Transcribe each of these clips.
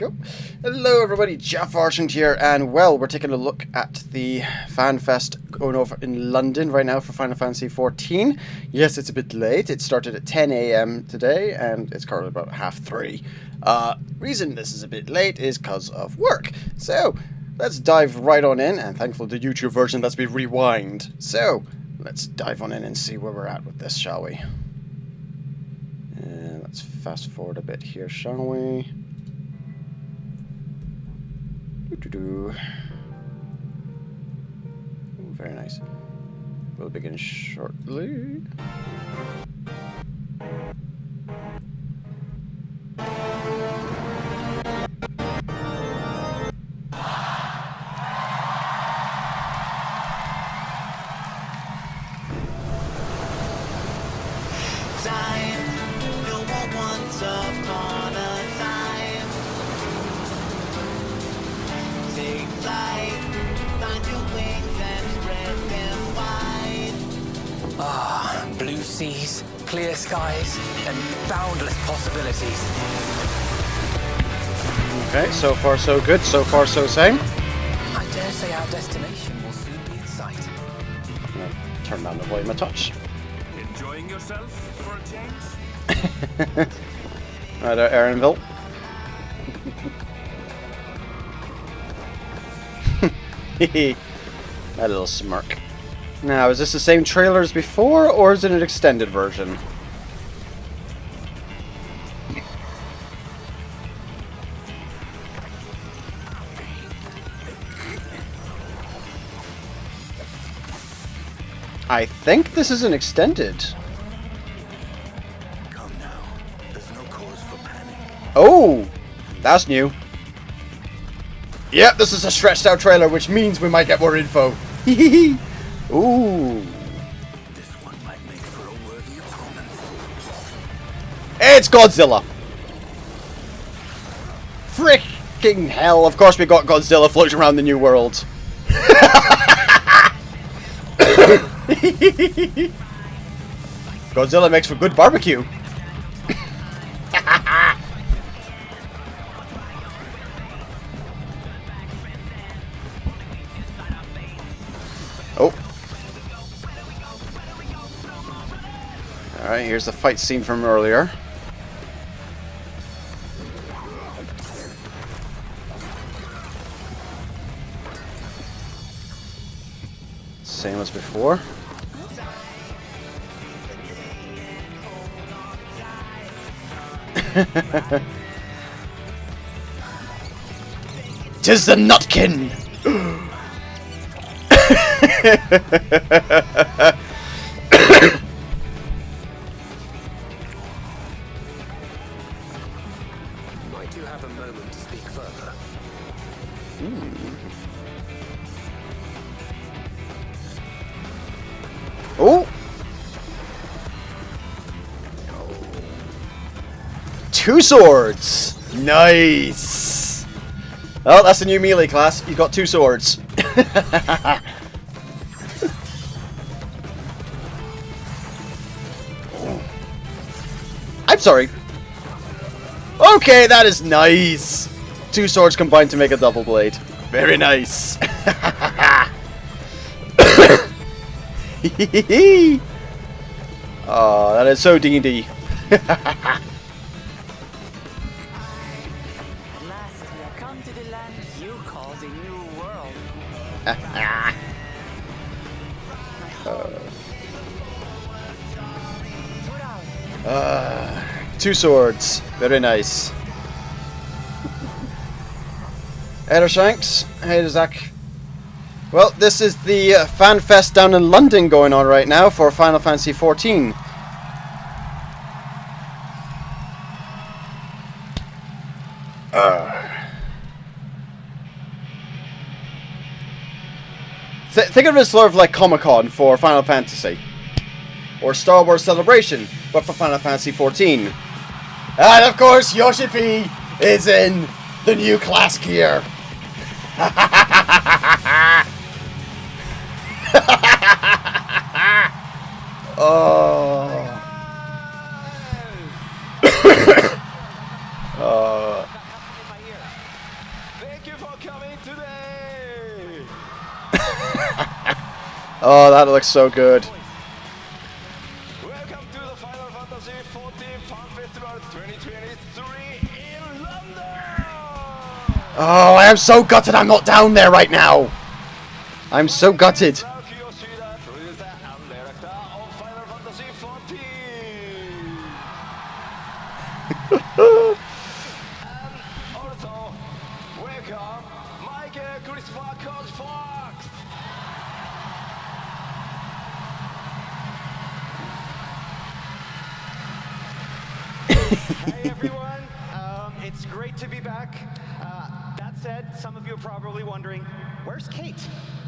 go. Hello everybody, JaffaArchfiend here, and well, we're taking a look at the FanFest going over in London right now for Final Fantasy XIV. Yes, it's a bit late. It started at 10 AM today, and it's currently about 3:30. Reason this is a bit late is because of work. So, let's dive right on in, and thankfully the YouTube version lets me rewind. So, let's dive on in and see where we're at with this, shall we? Let's fast forward a bit here, shall we? Ooh, very nice. We'll begin shortly. Blue seas, clear skies, and boundless possibilities. Okay, so far so good, so far so sane. I dare say our destination will soon be in sight. I'm gonna turn down the volume a touch. Enjoying yourself for a change? Right there, Aaronville. That little smirk. Now, is this the same trailer as before, or is it an extended version? I think this is an extended. Come now. There's no cause for panic. Oh! That's new. Yep, this is a stretched out trailer, which means we might get more info. Hehehe. Ooh. This one might make for a worthy opponent. It's Godzilla. Freaking hell, of course we got Godzilla floating around the New World. Godzilla makes for good barbecue. Oh. Alright, here's the fight scene from earlier. Same as before. Tis the Nutkin! Might you have a moment to speak further? Oh! Two swords! Nice! Oh, that's the new melee class. You've got two swords. I'm sorry. Okay, that is nice. Two swords combined to make a double blade. Very nice. Oh, that is so D&D. At last, we have come to the land you call the New World. Two swords. Very nice. Hey Shanks. Hey Zach. Well, this is the FanFest down in London going on right now for Final Fantasy XIV. Think of it sort of like Comic-Con for Final Fantasy. Or Star Wars Celebration, but for Final Fantasy XIV. And of course, Yoshi P is in the new class gear. Oh. Oh, that looks so good. Welcome to the Final Fantasy XIV Fan Festival 2023 in London! Oh, I am so gutted I'm not down there right now. I'm so gutted. Yoshida, producer and director of Final Fantasy XIV. And also, welcome Michael Christopher Coach Fox. Hey everyone, it's great to be back. That said, some of you are probably wondering, where's Kate?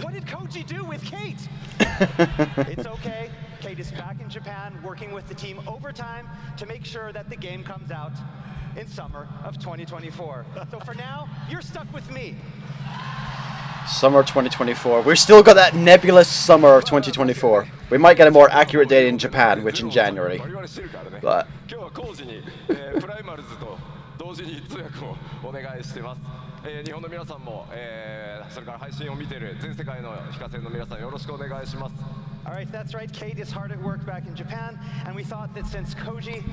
What did Koji do with Kate? It's okay. Kate is back in Japan working with the team overtime to make sure that the game comes out in summer of 2024. So for now, you're stuck with me. Summer 2024. We've still got that nebulous summer of 2024. We might get a more accurate date in Japan, which in January. But 今日は工事に、プライマルズと同時に通訳をお願いしてます。日本の皆さんも、それから配信を見ている全世界の非課線の皆さんよろしくお願いします。Alright, that's right. Kate is hard at work back in Japan, and we thought that since Koji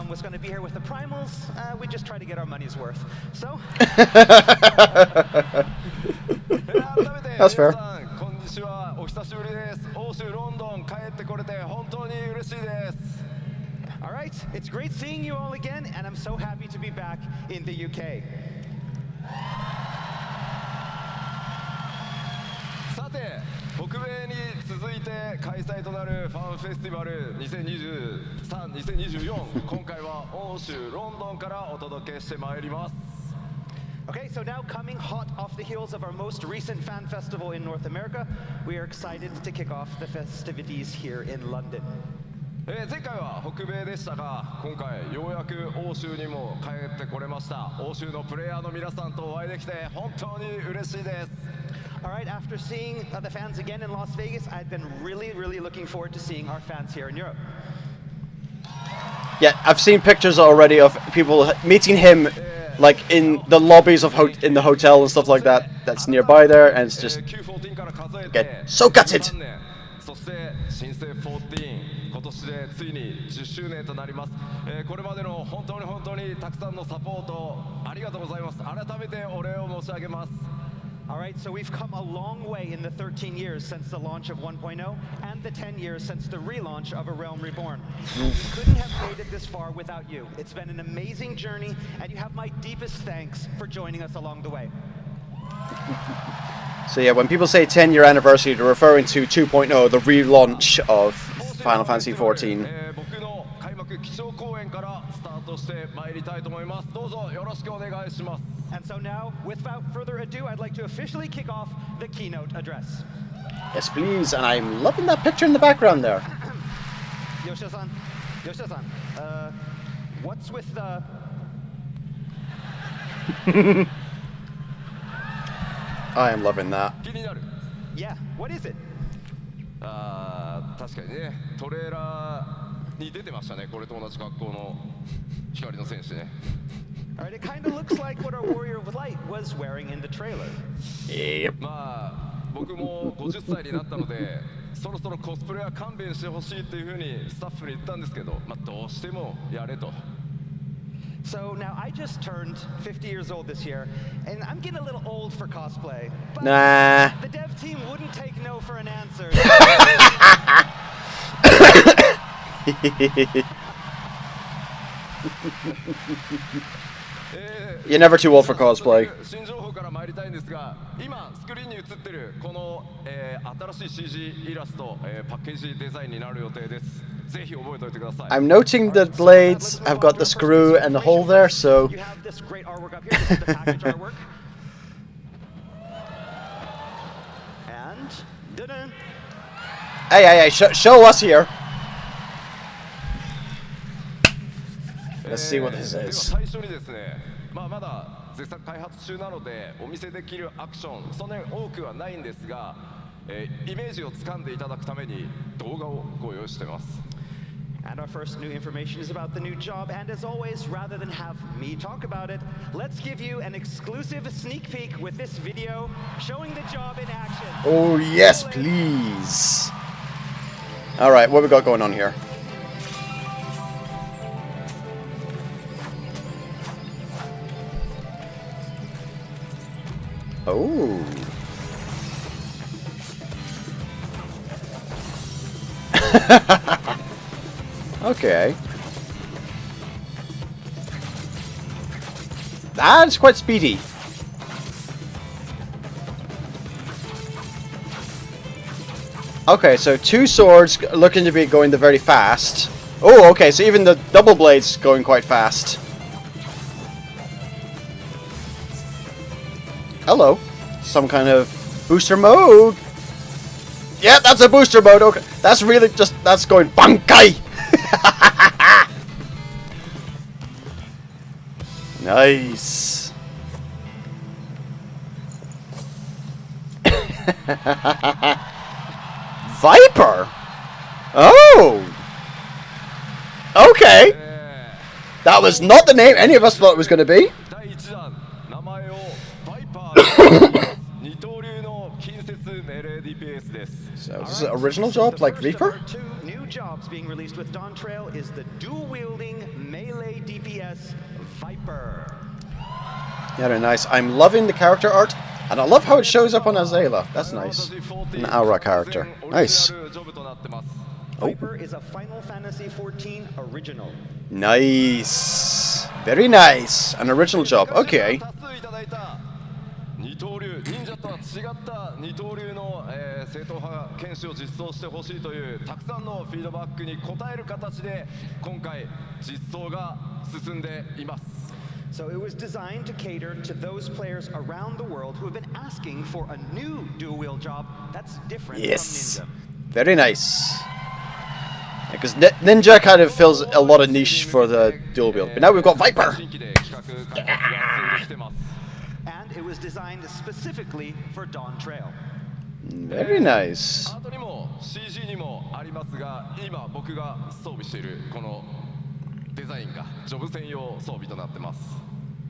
was going to be here with the Primals, we'd just try to get our money's worth. So, That's fair. こんにちは、お久しぶりです。欧州ロンドン帰ってこれて本当に嬉しいです。alright, it's great seeing you all again, and I'm so happy to be back in the UK. さて、北米に続いて開催となるファンフェスティバル2023、2024今回は欧州ロンドンからお届けしてまいります。 Okay, so now coming hot off the heels of our most recent fan festival in North America, we are excited to kick off the festivities here in London. 前回は北米でしたが、今回ようやく欧州にも帰ってこれました。欧州のプレイヤーの皆さんとお会いできて本当に嬉しいです。 Alright, after seeing the fans again in Las Vegas, I've been really looking forward to seeing our fans here in Europe. yeah, I've seen pictures already of people meeting him, like in the lobbies of in the hotel and stuff like that. That's nearby there, and it's just Q14 から数え get て so gutted. 13年、そして新生14、今年でついに10周年となります。これまでの本当にたくさんのサポートありがとうございます。改めてお礼を申し上げます。 Alright, so we've come a long way in the 13 years since the launch of 1.0 and the 10 years since the relaunch of A Realm Reborn. We couldn't have made it this far without you. It's been an amazing journey, and you have my deepest thanks for joining us along the way. So yeah, when people say 10-year anniversary, they're referring to 2.0, the relaunch of Final Fantasy XIV. 僕の開幕基調講演からスタートしてまいりたいと思います。どうぞよろしくお願いします。 And so now, without further ado, I'd like to officially kick off the keynote address. Yes, please. And I'm loving that picture in the background there. Yoshida-san, what's with the... I am loving that. 気になる。 Yeah, what is it? 確かにね、トレーラーに出てましたね。これと同じ格好の光の戦士ね。 Alright, it kind of looks like what our Warrior of Light was wearing in the trailer. Yep. まあ僕も50歳になったのでそろそろコスプレは勘弁してほしいっていう風にスタッフに言ったんですけど、まあどうしてもやれと。 So now I just turned 50 years old this year, and I'm getting a little old for cosplay. But Nah. the dev team wouldn't take no for an answer. You're never too old for cosplay. 新情報から参りたいんですが、今スクリーンに映ってるこの、新しい CG イラスト、パッケージデザインになる予定です。ぜひ覚えておいてください。 I'm noting the blades have got the screw and the hole there, so You have this great artwork up here. This is the package artwork. And dun-dun. hey, show us here. Let's see what this では is. 最初にですね、まだ絶賛開発中なのでお見せできるアクションそんなに多くはないんですが、イメージをつかんでいただくために動画をご用意してます。 And our first new information is about the new job. And as always, rather than have me talk about it, let's give you an exclusive sneak peek with this video showing the job in action. Oh yes, please. Alright, what we got going on here? Oh. Okay. That's quite speedy. Okay, so 2 swords looking to be going the very fast. Oh, okay, so even the double blades going quite fast. Hello. Some kind of booster mode. Yeah, that's a booster mode. Okay, that's really just, that's going bankai. Nice. Viper. Oh. Okay. That was not the name any of us thought it was going to be. So is this an original job like Reaper? Two new jobs being released with Dawntrail is the dual-wielding melee DPS Viper. Yeah, they're nice. I'm loving the character art, and I love how it shows up on Azela. That's nice. An Aura character. Nice. Viper is a Final Fantasy XIV original. Nice. Very nice. An original job. Okay. 二刀流忍者とは違った二刀流の、正統派剣士を実装してほしいというたくさんのフィードバックに応える形で今回実装が進んでいます。 So it was designed to cater to those players around the world who have been asking for a new dual-wield job that's different Yes. from Ninja. Very nice. Because Ninja kind of fills a lot of niche for the dual wield. But now we've got Viper. And it was designed specifically for Dawntrail. Very nice. アートにも CG にもありますが、今僕が装備しているこのデザインがジョブ専用装備となってます。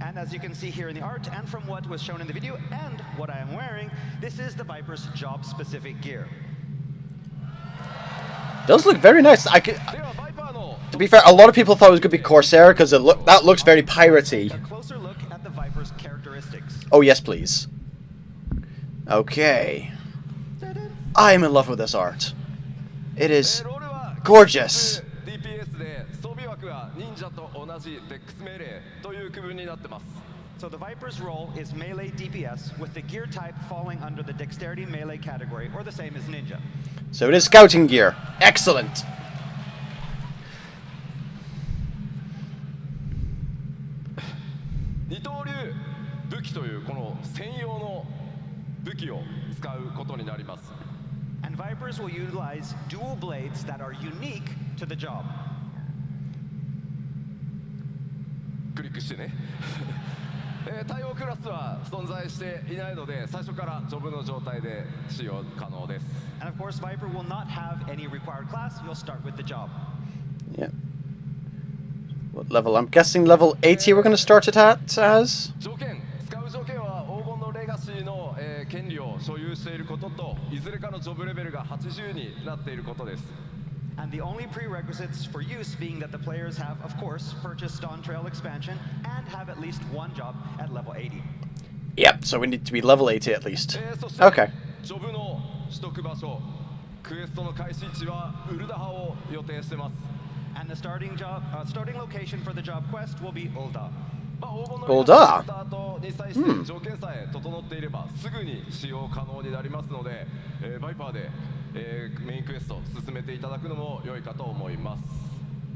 And as you can see here in the art, and from what was shown in the video, and what I am wearing, this is the Viper's job-specific gear. Does look very nice. To be fair, a lot of people thought it was going to be Corsair because that looks very piratey. A closer look at the Viper's characteristics. Oh yes, please. Okay. I'm in love with this art. It is gorgeous. DPS で装備枠は忍者と同じデックス命令という区分になってます。 So the Viper's role is melee DPS, with the gear type falling under the dexterity melee category, or the same as Ninja. So it is scouting gear. Excellent. 二刀流武器というこの専用の武器を使うことになります。 And Vipers will utilize dual blades that are unique to the job. クリックしてね。対応クラスは存在していないので、最初からジョブの状態で使用可能です。 And of course, Viper will not have any required class. You'll start with the job. Yeah. What level? I'm guessing level 80 we're going to start it at as? 条件、使う条件は黄金のレガシーの、権利を所有していることと、いずれかのジョブレベルが80になっていることです。 And the only prerequisites for use being that the players have, of course, purchased Dawntrail expansion and have at least one job at level 80. Yep, so we need to be level 80 at least. そして Okay. ジョブの取得場所、クエストの開始地はウルダハを予定してます。 And the starting location for the job quest will be Ulda. まあ、黄金のオーダースタートに際して条件さえ整っていればすぐに使用可能になりますので、バイパーで、メインクエスト進めていただくのも良いかと思います。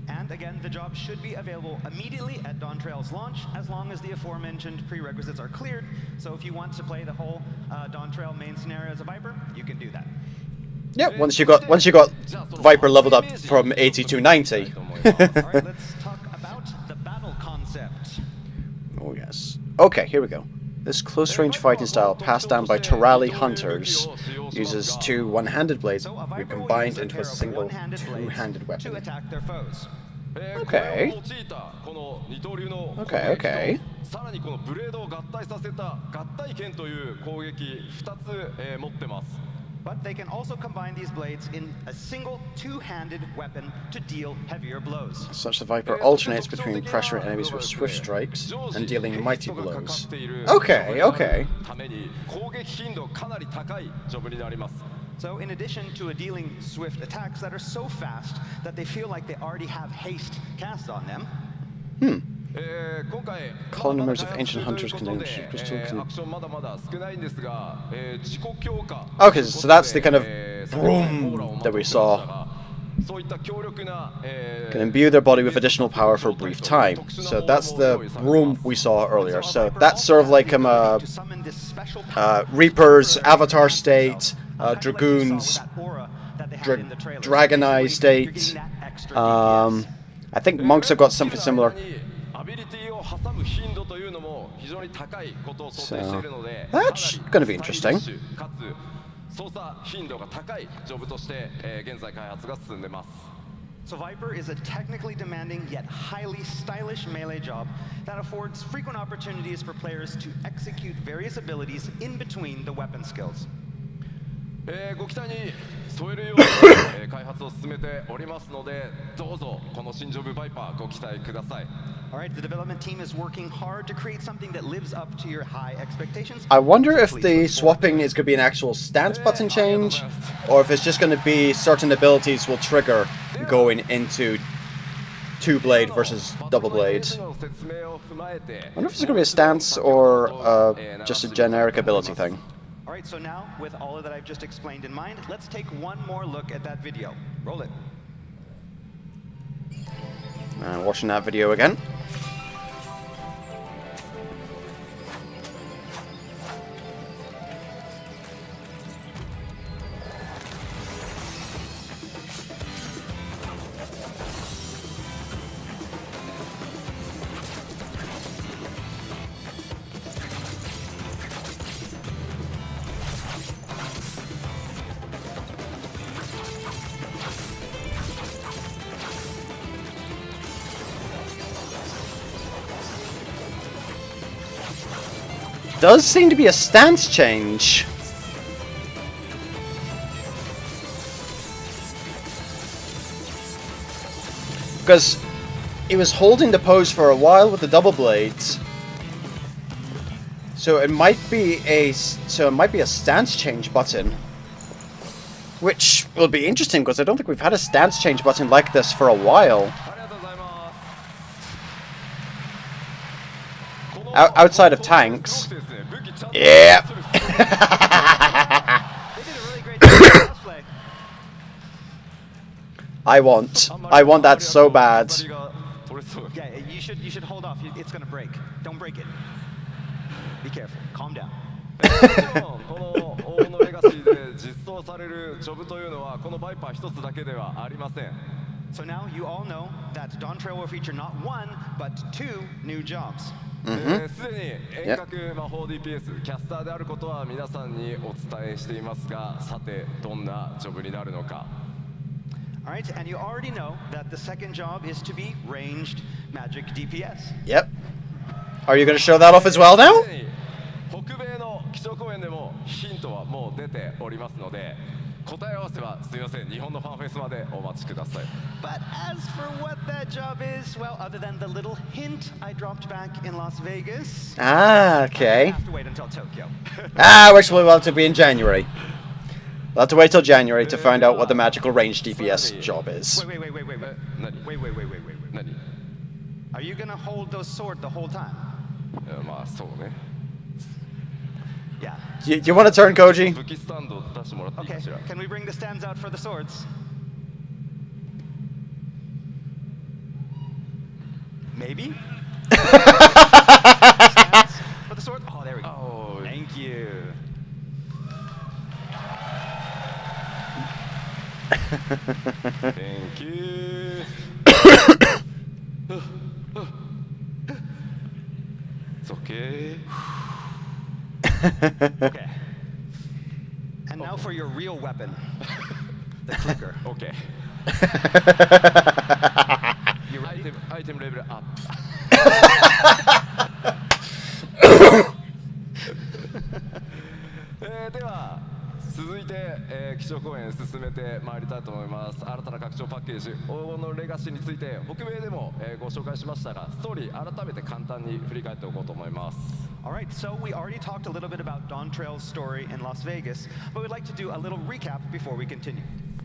And again, the job should be available immediately at Dawntrail's launch, as long as the aforementioned prerequisites are cleared. So if you want to play the whole Dawntrail main scenario as a Viper, you can do that. Yeah, once you got Viper leveled up from 80 to 90. All right, let's talk about the battle concept. Oh yes. Okay, here we go. This close-range fighting style, passed down by Turali hunters, uses two one-handed blades So a Viper will use combined a into pair a of single one-handed blades two-handed to weapon. attack their foes. Okay. これを用いたこの二刀流の攻 Okay, 撃と okay. さらにこのブレードを合体させた合体剣という攻撃2つ、持ってます。But they can also combine these blades in a single two-handed weapon to deal heavier blows. Such the Viper alternates between pressuring enemies with swift strikes and dealing mighty blows. Okay, okay. So in addition to dealing swift attacks that are so fast that they feel like they already have haste cast on them. Colony members of ancient hunters can crystal. Okay, so that's the kind of boom that we saw. Can imbue their body with additional power for a brief time. So that's the room we saw earlier. So that's sort of like Reaper's avatar state, Dragoon's Dragoneye state. I think monks have got something similar. So that's going to be interesting. So Viper is a technically demanding yet highly stylish melee job that affords frequent opportunities for players to execute various abilities in between the weapon skills. Alright, the development team is working hard to create something that lives up to your high expectations. I wonder if the swapping is going to be an actual stance button change, or if it's just going to be certain abilities will trigger going into two blade versus double blade. I wonder if it's going to be a stance or just a generic ability thing. Alright, so now, with all of that I've just explained in mind, let's take one more look at that video. Roll it. Watching that video again. Does seem to be a stance change. Because he was holding the pose for a while with the double blades. So it might be a stance change button. Which will be interesting because I don't think we've had a stance change button like this for a while. Outside of tanks. Yeah. I want that so bad. Yeah, you should hold off. It's gonna break. Don't break it. Be careful. Calm down. So now you all know that Dawntrail will feature not one, but two new jobs. Yep. Alright, and you already know that the second job is to be ranged magic DPS. Yep. Are you going to show that off as well now? But as for what that job is, well, other than the little hint I dropped back in Las Vegas. Ah, okay. You have to wait until Tokyo. Which we'll have to be in January. We'll have to wait till January to find out what the magical range DPS job is. Wait. Are you gonna hold those sword the whole time? Yeah. You want to turn, Koji? Okay, can we bring the stands out for the swords? Maybe? Stands for the sword? Oh, there we go. Oh, thank you. Thank you. It's okay. Okay. And now for your real weapon, the clicker. Okay. You ready? Item level up. では続いて、基調講演進めてまいりたいと思います。新たな拡張パッケージ黄金のレガシーについて北米でもご紹介しましたが、ストーリー改めて簡単に振り返っておこうと思います。 Alright, so we already talked a little bit about Dawntrail's story in Las Vegas, but we'd like to do a little recap before we continue.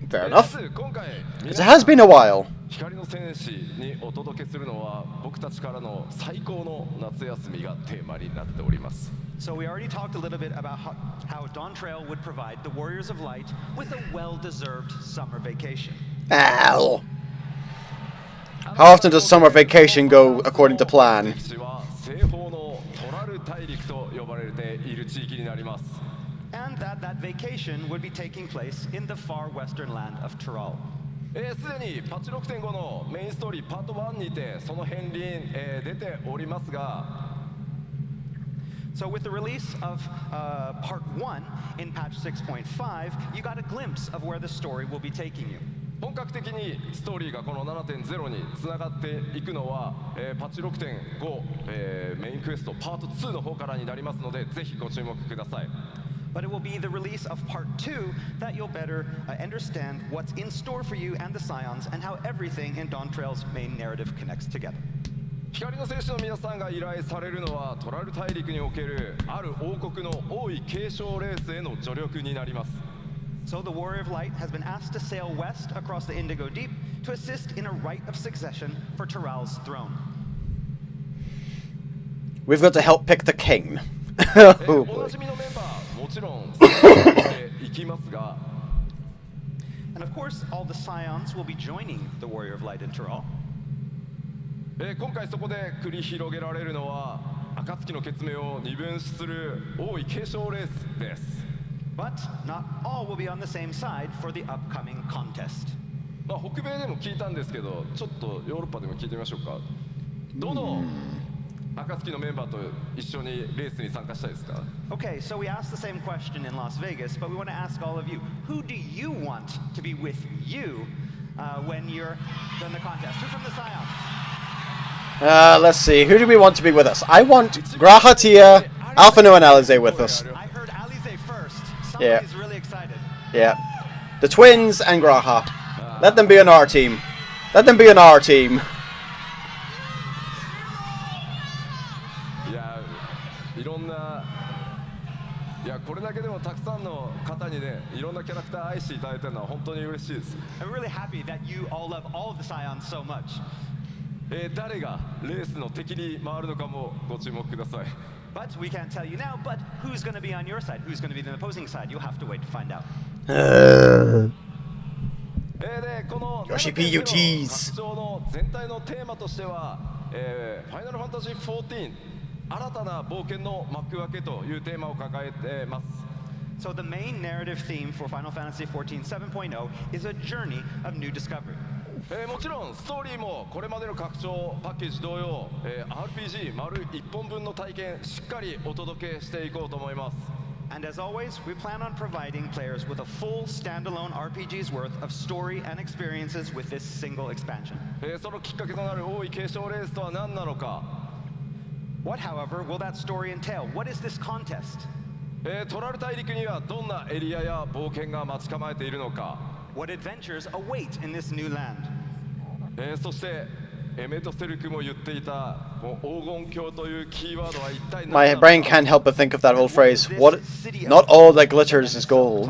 Fair enough. 今回 Because it has been a while. 光の戦士にお届けするのは僕たちからの最高の夏休みがテーマになっております。 So we already talked a little bit about how Dawntrail would provide the Warriors of Light with a well-deserved summer vacation. Ow. How often does summer vacation go according to plan? 西は西方のトラル大陸と呼ばれている地域になります。 And that vacation would be taking place in the far western land of Tyrol. すでにパッチ 6.5 のメインストーリーパート1にてその片鱗、出ておりますが、 So with the release of part 1 in patch 6.5, you got a glimpse of where the story will be taking you. 本格的にストーリーがこの 7.0 につながっていくのは、パッチ 6.5、メインクエストパート2の方からになりますので、ぜひご注目ください。 But it will be the release of part 2 that you'll better understand what's in store for you and the Scions and how everything in Dawntrail's main narrative connects together. 光の戦士の皆さんが依頼されるのはトラル大陸におけるある王国の王位継承レースへの助力になります。 So the Warrior of Light has been asked to sail west across the Indigo Deep to assist in a rite of succession for Tyrell's throne. We've got to help pick the king. おなじみのメンバーもちろんしていきますが、 And of course, all the Scions will be joining the Warrior of Light in Tyrell. 今回そこで繰り広げられるのは暁の決命を二分する王位継承レースです。 But not all will be on the same side for the upcoming contest. まあ北米でも聞いたんですけど、ちょっとヨーロッパでも聞いてみましょうか。どの暁のメンバーと一緒にレースに参加したいですか？ Okay, so we asked the same question in Las Vegas, but we want to ask all of you, who do you want to be with you when you're in the contest? Who from the Scions? Let's see. Who do we want to be with us? I want Graha, Tia, Alphano, and Alize with us. I heard Alize first. Yeah. Somebody's really excited. Yeah. The twins and Graha. Let them be on our team. Let them be on our team. いや、いろんな、いやこれだけでもたくさんの方にね、いろんなキャラクター愛していただいてるのは本当に嬉しいです。 I'm really happy that you all love all of the Scions so much. 誰がレースの敵に回るのかもご注目ください。 But we can't tell you now, but who's going to be on your side? Who's going to be the opposing side? You'll have to wait to find out. でこの Yoshi PUTs 拡張の全体のテーマとしては、ファイナルファンタジー14新たな冒険の幕開けというテーマを抱えてます。 So the main narrative theme for Final Fantasy XIV 7.0 is a journey of new discovery. もちろんストーリーもこれまでの拡張パッケージ同様、RPG 丸1本分の体験しっかりお届けしていこうと思います。 And as always, we plan on providing players with a full standalone RPG's worth of story and experiences with this single expansion. そのきっかけとなる王位継承レースとは何なのか。 What, however, will that story entail? What is this contest? トラル大陸にはどんなエリアや冒険が待ち構えているのか。 What adventures await in this new land? そしてエメトセルクも言っていたこの黄金鏡というキーワードは一体何 My なのか。 brain can't help but think of that old phrase. What? Not all that glitters is gold.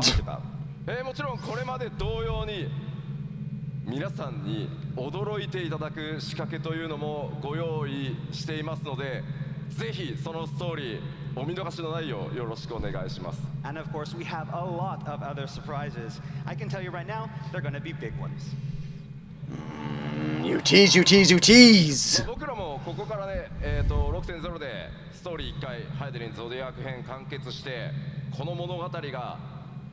もちろんこれまで同様に皆さんに驚いていただく仕掛けというのもご用意していますので、ぜひそのストーリーお見逃しのないようよろしくお願いします。 And of course, we have a lot of other surprises. I can tell you right now, they're going to be big ones. You tease, you tease, you tease. 僕らもここからね、6.0 でストーリー1回ハイデリンゾディアーク編完結してこの物語が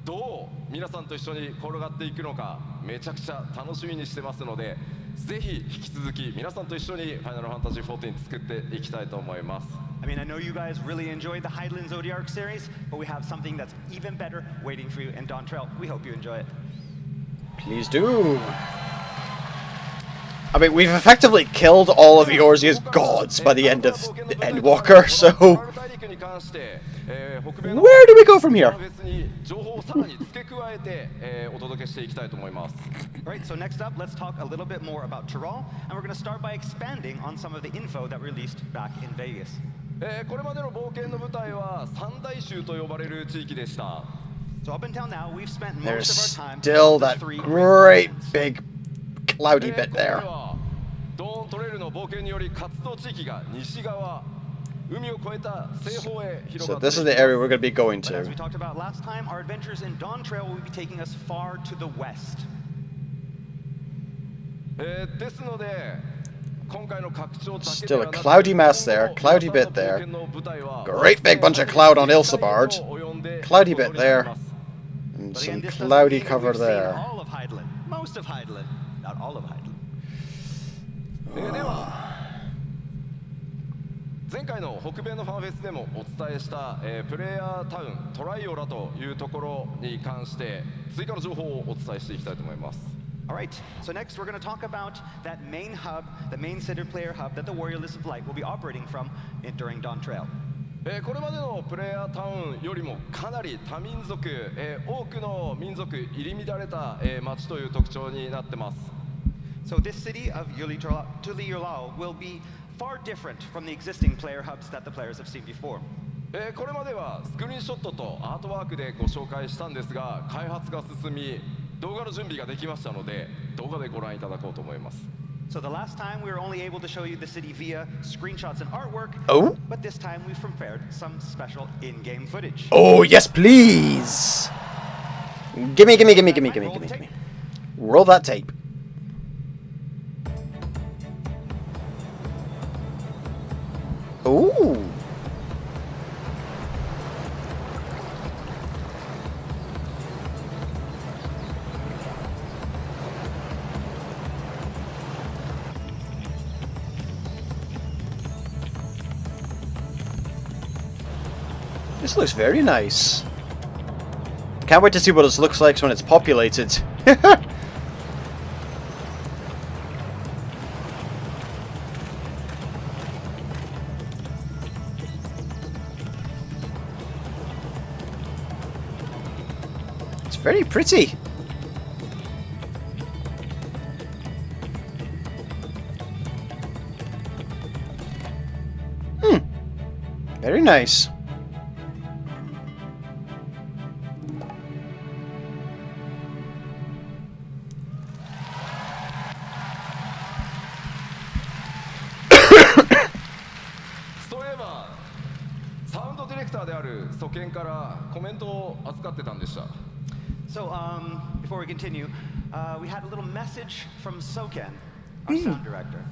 どう皆さんと一緒に転がっていくのかめちゃくちゃ楽しみにしてますので、ぜひ引き続き皆さんと一緒にファイナルファンタジー14作っていきたいと思います。 I mean, I know you guys really enjoyed the Hydaelyn Zodiac series, but we have something that's even better waiting for you in Dawntrail. We hope you enjoy it. Please do. I mean, we've effectively killed all of Eorzea's gods by the end of Endwalker, so... トラル大陸に関して Where do we go from here? フェスに情報をさらに付け加えて、お届けしていきたいと思います。 Alright, so next up, let's talk a little bit more about Tyrol, and we're going to start by expanding on some of the info that released back in Vegas. これまでの冒険の舞台は三大州と呼ばれる地域でした。 So up until now, we've spent There's most of our time still on the that three great regions. big cloudy bit 今回 there. はドーントレイルの冒険により活動地域が西側、海を越えた西方へ広 So がってい this き is ます。 the area we're going to be going But as to. we talked about last time, our adventures in Dawntrail will be taking us far to the west. ですので、今回の拡張だけで Still は a なく cloudy mess there, cloudy bit there. Great big bunch of cloud on Ilsabard. Cloudy bit there. And But again, some this doesn't cloudy mean that cover we've seen there. all of Hydeland, most of Hydeland, not all of Hydeland. では前回の北米のファンフェスでもお伝えした、プレイヤータウントライオラというところに関して追加の情報をお伝えしていきたいと思います。 Alright, so next we're going to talk about that main hub, the main center player hub that the Warrior List of Light will be operating from during Dawntrail. これまでのプレイヤータウンよりもかなり多民族、多くの民族入り乱れた、町という特徴になってます。 So this city of Tuliyolao will be far different from the existing player hubs that the players have seen before. これまではスクリーンショットとアートワークでご紹介したんですが、開発が進み動画の準備ができましたので動画でご覧いただこうと思います。 So the last time we were only able to show you the city via screenshots and artwork, Oh? but this time we've prepared some special in-game footage. Oh, yes, please. Gimme, gimme, gimme, gimme, gimme, gimme, gimme. Roll that tape. Ooh. This looks very nice. Can't wait to see what this looks like when it's populated. It's very pretty. Very nice. So, before we continue, we had a little message from Soken, our sound director.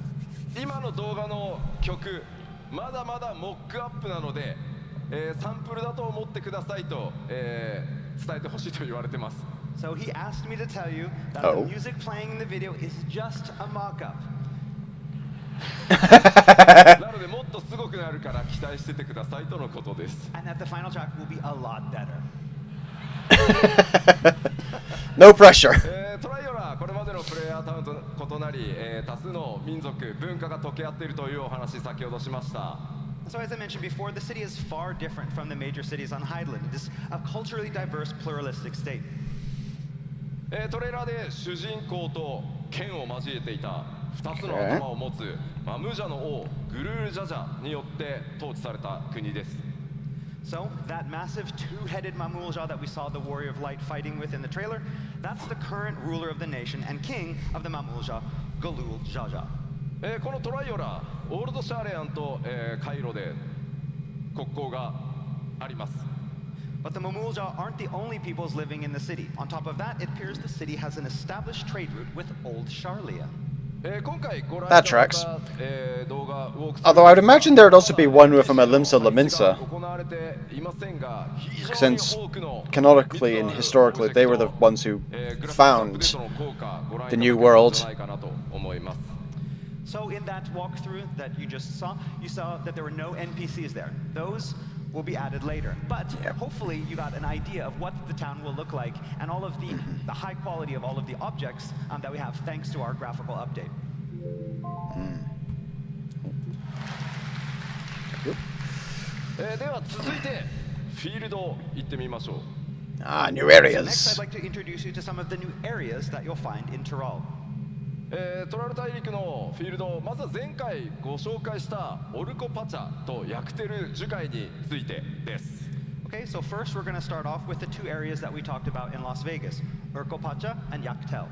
今の動画の曲まだまだモックアップなので、サンプルだと思ってくださいと、伝えてほしいと言われてます。 So he asked me to tell you that Oh. the music playing in the video is just a mock-up. なのでもっとすごくなるから期待しててくださいとのことです。 And that the final track will be a lot better. No pressure. トライオラこれまでのプレイヤータウンと異なり、多数の民族文化が溶け合っているというお話先ほどしました。 So as I mentioned before, the city is far different from the major cities on Hydeland. It is a culturally diverse, pluralistic state. トレーラーで主人公と剣を交えていた2つの頭を持つマムージャの王グルールジャジャによって統治された国です。 So that massive two-headed Mamulja that we saw the Warrior of Light fighting with in the trailer, that's the current ruler of the nation and king of the Mamulja, Galul Jaja. このトライオラオールドシャーレアンと、カイロで国交があります。 But the Mamulja aren't the only peoples living in the city. On top of that, it appears the city has an established trade route with Old Sharlia. 今回ご覧い That ただい tracks. た、動画ウォークス Although I would imagine there would also be one with a Malimsa Laminsa. 行われていませんが、非常に Since 多くの canonically and historically they were the ones who found the new world. So in that walkthrough that you just saw, you saw that there were no NPCs there. Those will be added later. But Yep. hopefully you got an idea of what the town will look like and all of the high quality of all of the objects that we have thanks to our graphical update. では続いてフィールド行ってみましょう。Ah, new So next, I'd areas. like to introduce you to some of the new areas that you'll find in Tyrol. トラル大陸のフィールド、まずは前回ご紹介したオルコパチャとヤクテル樹海についてです。Okay, so first we're going to start off with the two areas that we talked about in Las Vegas, Urcopacha and Yaktel.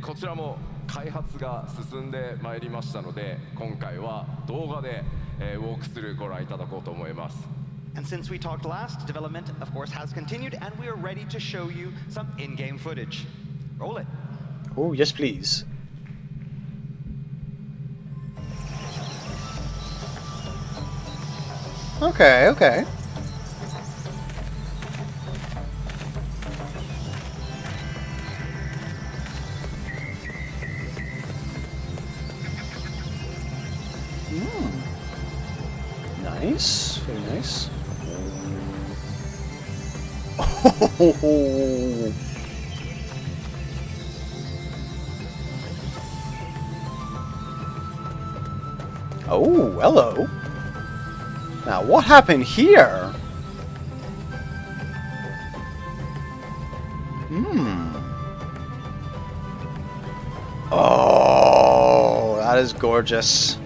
こちらも開発が進んでまいりましたので、今回は動画で、ウォークスルーご覧いただこうと思います。And since we talked last, development, of course, has continued, and we are ready to show you some in-game footage. Roll it. Oh, yes, please. Okay, okay. Nice, very nice. Oh. Oh, hello. Now, what happened here? Oh, that is gorgeous.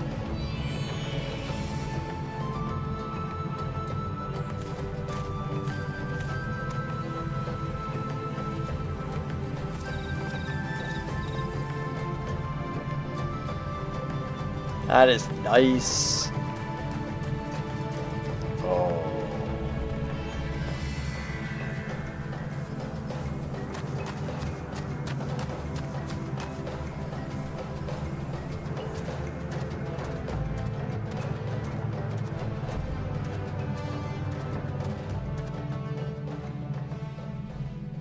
That is nice. Oh.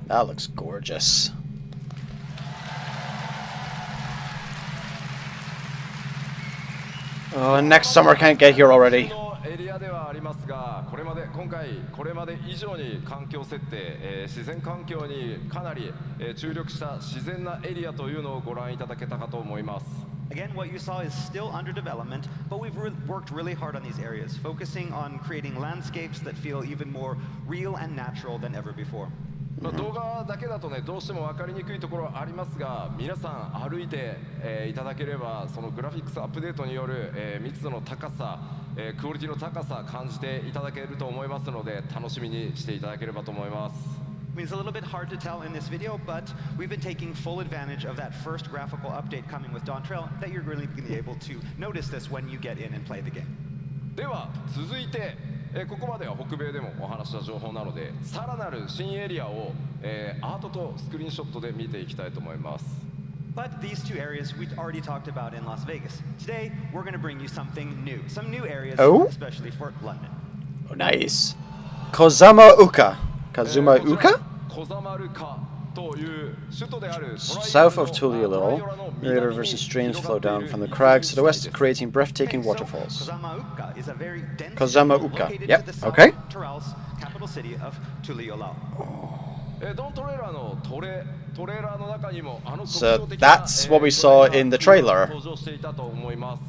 That looks gorgeous. Oh, next summer can't get here already. エリアではありますが、今回これまで以上に環境設定、自然環境にかなり、注力した自然なエリアというのをご覧いただけたかと思います。Again, what you saw is still under development, but we've worked really hard on these areas, focusing on creating landscapes that feel even more real and natural than ever before. 動画だけだとね、どうしても分かりにくいところはありますが、皆さん歩いて、いただければ、そのグラフィックスアップデートによる、密度の高さ、クオリティの高さ感じていただけると思いますので、楽しみにしていただければと思います。I mean, it's a little bit hard to tell in this video, but we've been taking full advantage of that first graphical update coming with Dawntrail, that you're really going to be able to notice this when you get in and play the game. では続いて、ここまでは北米でもお話した情報なので、さらなる新エリアを、アートとスクリーンショットで見ていきたいと思います。But these two areas we already talked about in Las Vegas. Today, we're going to bring you something new, some new areas, especially for London. Oh, nice. Kozama Uka. Kazuma Uka? コザマルカという首都である South of Tuli a little, rivers and streams flow down from the crags to the west, creating breathtaking waterfalls. Kozama Uka is a very dense Kozama city Uka. located Yep, to the south okay. of Tyrol's capital city of Tuliolao. ドントレーラーのトレーラーの中にもあの特 So 徴的な that's what we saw in the trailer. 登場していたと思います。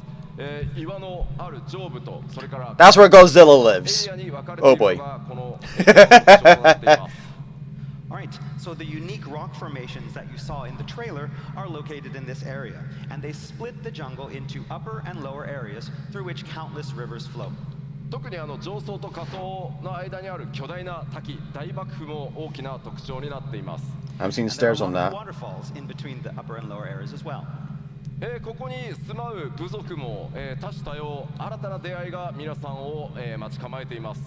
岩のある上部とそれから That's where Godzilla lives. エリアに分かれてい Oh る boy. のがこの特徴となっています。Alright, so the unique rock formations that you saw in the trailer are located in this area, and they split the jungle into upper and lower areas through which countless rivers flow. 特に上層と下層の間にある巨大な滝、大幕府も大きな特徴になっています。I'm seeing And there are stairs on lots of that. waterfalls in between the upper and lower areas as well. ここに住まう部族も、多種多様、新たな出会いが皆さんを、待ち構えています。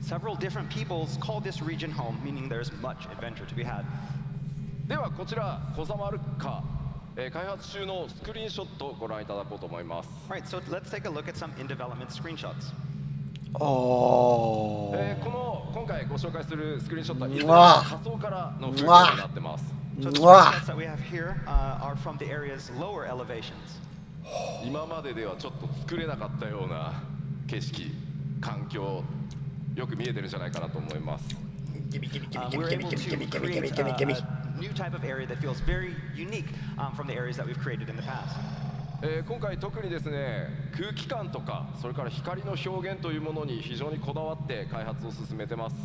Several different peoples call this region home, meaning there's much adventure to be had. ではこちらコザマルカ、開発中のスクリーンショットをご覧いただこうと思います。Alright, so let's take a look at some in-development screenshots. Oh. 今回ご紹介するスクリーンショットは以前うわ仮想からの風景になってます。 So the Mwah. screenshots that we have here are from the area's lower elevations. 今までではちょっと作れなかったような景色、環境、よく見えてるんじゃないかなと思います。We're able to create a new type of area that feels very unique from the areas that we've created in the past. 今回特にですね、空気感とかそれから光の表現というものに非常にこだわって開発を進めてます。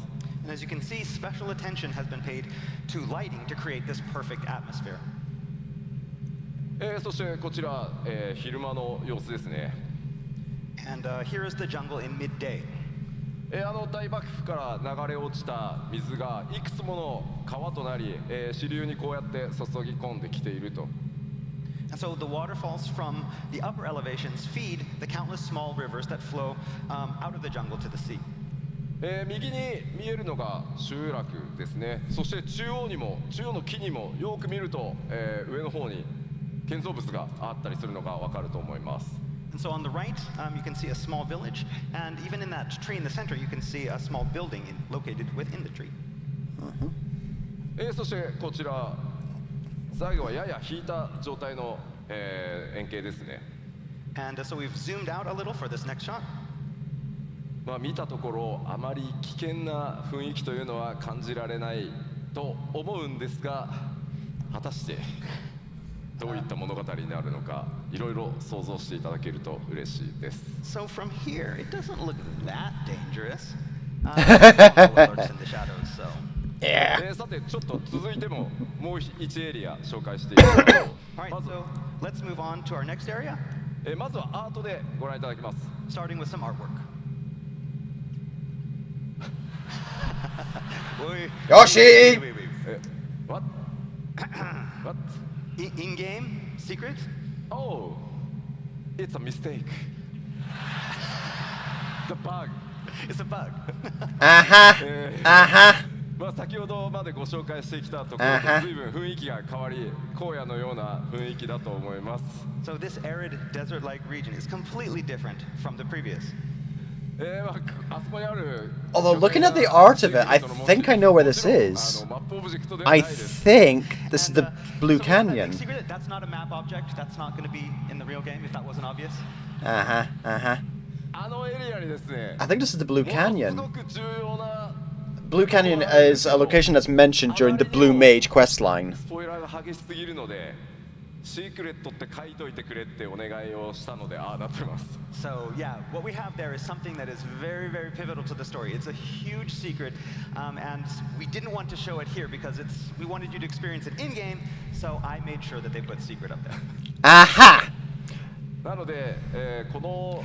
And as you can see, special attention has been paid to lighting to create this perfect atmosphere. そしてこちら、昼間の様子ですね。And here is the jungle in midday. 大瀑布から流れ落ちた水がいくつもの川となり、支流にこうやって注ぎ込んできていると。And so the waterfalls from the upper elevations feed the countless small rivers that flow out of the jungle to the sea. 右に見えるのが集落ですね。そして中央の木にもよく見ると、上の方に建造物があったりするのがわかると思います。And so on the right, you can see a small village, and even in that tree in the center, you can see a small building located within the tree. そしてこちら最後はやや引いた状態の、円形ですね。And so we've zoomed out a little for this next shot. 見たところあまり危険な雰囲気というのは感じられないと思うんですが、果たしてどういった物語になるのか、いろいろ想像していただけると嬉しいです。So from here, it doesn't look that dangerous. Alerts in the shadows, so. さてちょっと続いてももう1エリア紹介していきましょう。Alright, so let's move on to our next area. まずはアートでご覧いただきます。Starting with some artwork. Yoshi! What? What? In-game secret? Oh, it's a mistake. The bug. It's a bug. 先ほどまでご紹介してきたところと随分雰囲気が変わり、荒野のような雰囲気だと思います。So this arid desert-like region is completely different from the previous. Although looking at the art of it, I think I know where this is. I think this is the Blue Canyon. That's not a map object. That's not going to be in the real game if that wasn't obvious. I think this is the Blue Canyon. Blue Canyon is a location that's mentioned during the Blue Mage questline. So yeah, what we have there is something that is very, very pivotal to the story. It's a huge secret, and we didn't want to show it here because we wanted you to experience it in-game, so I made sure that they put secret up there. Aha! なので、この、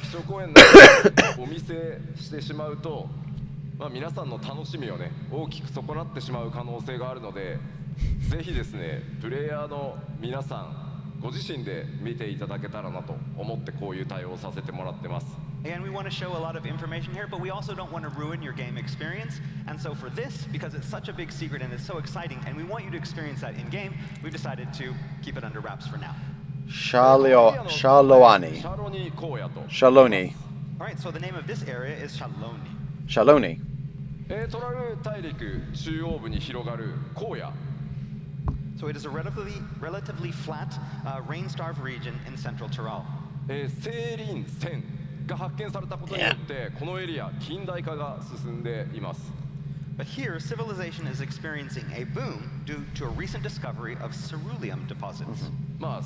気象公園のお見せしてしまうと、皆さんの楽しみをね、大きく損なってしまう可能性があるので、ぜひですね、プレイヤーの皆さんご自身で見ていただけたらなと思ってこういう対応をさせてもらってます。Again, we want to show a lot of information here, but we also don't want to ruin your game experience. And so for this, because it's such a big secret and it's so exciting, and we want you to experience that in game, we've decided to keep it under wraps for now. Shaloni. Alright, so the name of this area is Shaloni. Shaloni. トラル大陸中央部に広がる荒野。So it is a relatively flat, rain-starved region in central Tyrol. セーリン線が発見されたことによってこのエリア近代化が進んでいます。But here, civilization is experiencing a boom due to a recent discovery of ceruleum deposits.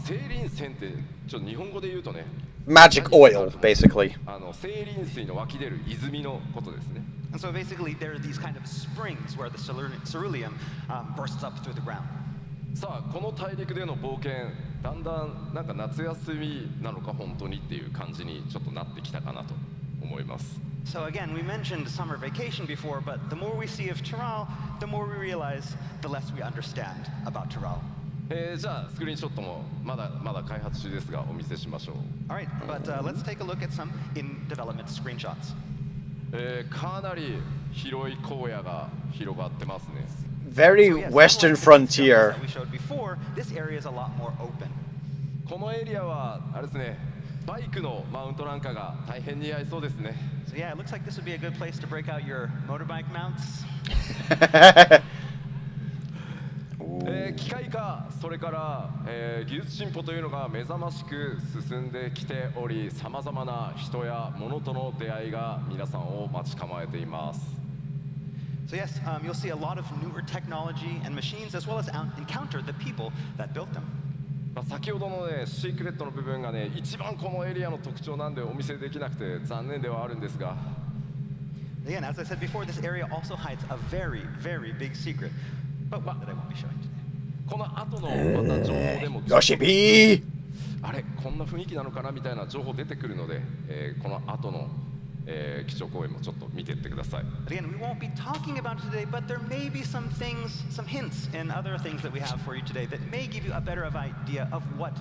セーリン線ってちょっと日本語で言うとね、 Magic oil, basically. セーリン水の湧き出る泉のことですね。And so basically, there are these kind of springs where the ceruleum bursts up through the ground. さあこの大陸での冒険、だんだんなんか夏休みなのか本当にっていう感じにちょっとなってきたかなと思います。So again, we mentioned summer vacation before, but the more we see of Tyrol, the more we realize, the less we understand about Tyrol. じゃあスクリーンショットもまだ開発中ですがお見せしましょう。Alright, but let's take a look at some in development screenshots. かなり広い荒野が広がってますね。Very Western frontier. このエリアはあれですね、バイクのマウントなんかが大変似合いそうですね。So yeah, it looks like this would be a good place to break out your motorbike mounts. 機械化、それから、技術進歩というのが目覚ましく進んできており、さまざまな人や物との出会いが皆さんを待ち構えています。So yes, you'll see a lot of newer technology and machines, as well as encounter the people that built them. 先ほどのねシークレットの部分がね一番このエリアの特徴なんでお見せできなくて残念ではあるんですが。Again, as I said before, this area also hides a very, very big secret, but one that I won't be showing today. この後のまた情報でもよしピーあれこんな雰囲気なのかなみたいな情報出てくるので、この後の、基調講演もちょっと見ていってください。Again, we won't be talking about it today, but there may be some things, some hints and other things that we have for you today that may give you a better idea of what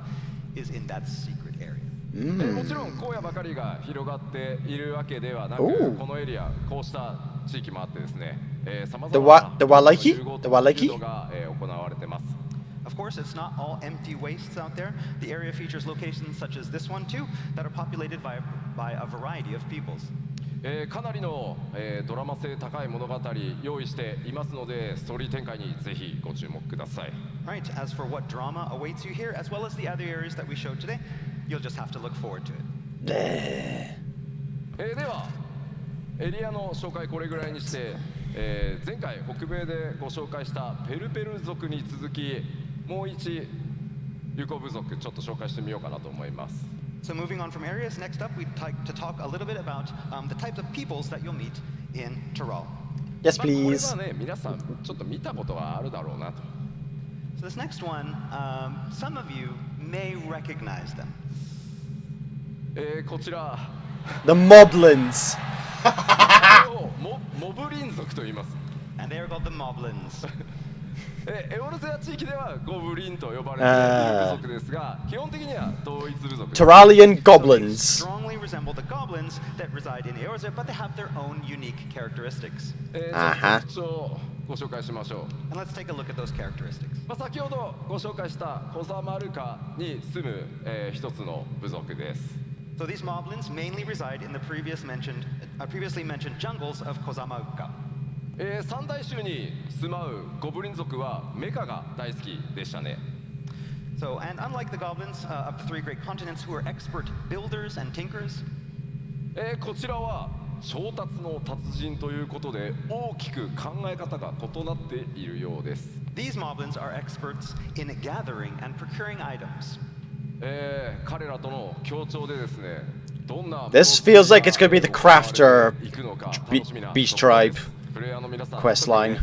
is in that secret area. もちろん荒野ばかりが広がっているわけではなく、このエリアこうした地域もあってですね、様々な The Walaki? The Walaki? が、行われてます。Of course, it's not all empty wastes out there. The area features locations such as this one too, that are populated by a variety of peoples. かなりの、ドラマ性高い物語用意していますので、ストーリー展開にぜひご注目ください。Right, as for what drama awaits you here, as well as the other areas that we showed today, you'll just have to look forward to it. では、エリアの紹介これぐらいにして、前回北米でご紹介したペルペル族に続き、もう一ユコ部族ちょっと紹介してみようかなと思います。So moving on from areas, next up we'd like to talk a little bit about the types of peoples that you'll meet in Tyrol. Yes これ please はね、皆さんちょっと見たことはあるだろうなと。So this next one, some of you may recognize them. こちらThe Moblins モブリン族と言います。And they are called the Moblins. エオルゼア地域ではゴブリンと呼ばれている部族ですが、基本的には同一部族です。 Tyrolian So they Goblins strongly resemble the goblins that reside in Eorzea, but they have their own unique characteristics. じゃあ特徴をご紹介しましょう。 And let's take a look at those characteristics. 先ほどご紹介したコザマルカに住む、一つの部族です。So these Moblins mainly reside in the previously mentioned jungles of Kozamauka. 三大州に住まうゴブリン族はメカが大好きでしたね。So, and unlike the goblins of the three great continents who are expert builders and tinkers, こちらは調達の達人ということで大きく考え方が異なっているようです。 these Moblins are experts in gathering and procuring items. 彼らとの協調でですね、どんな This feels like it's gonna be the crafter beast tribe quest line.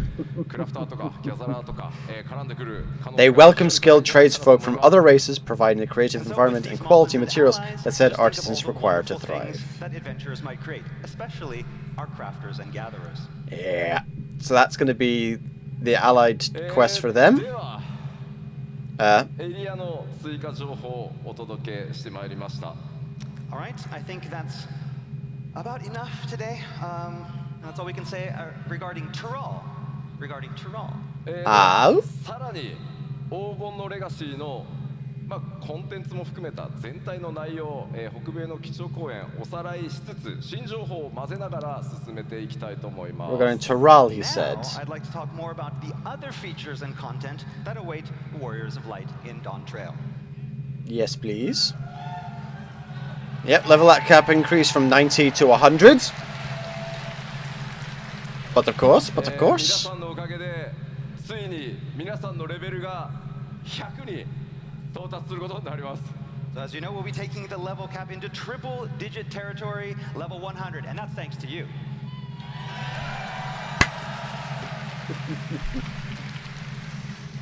They welcome skilled tradesfolk from other races, providing a creative environment and quality materials that said artisans require to thrive. That adventurers might create, especially our crafters and gatherers. Yeah. So that's going to be the allied quest for them. エリアの追加情報をお届けしてまいりました。 All right, I think that's about enough today. That's all we can say regarding Tyrol. Regarding Tyrol. さらに黄金のレガシーの、コンテンツも含めた全体の内容、北米の基調講演おさらいしつつ新情報を混ぜながら進めていきたいと思います。 We're going to Tyrol, he said. Now, I'd like to talk more about the other features and content that await Warriors of Light in Dawntrail. Yes, please. Yep, level that cap increase from 90 to 100. But of course. 皆さんのおかげでついに皆さんのレベルが100に到達することになります。 So as you know, we'll be taking the level cap into triple digit territory, level 100, and that's thanks to you.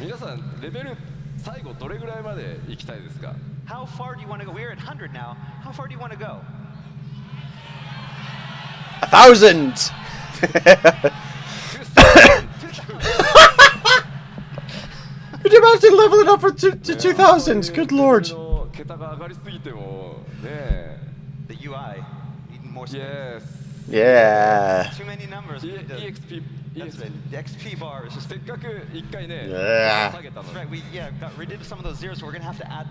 皆さんレベル最後どれぐらいまで行きたいですか？ How far do you want to go? We're at 100 now. How far do you want to go? 1,000! Could you imagine leveling up to 2,000? Good lord. 桁が上がりすぎてもね。 The UI need more space. Yes. Yeah. Too many numbers. EXP. That's right. The XP bar is just. せっかく一回ね、 Yeah. 下げたの That's に。 right. We got rid of some of those zeros, so we're gonna have to add.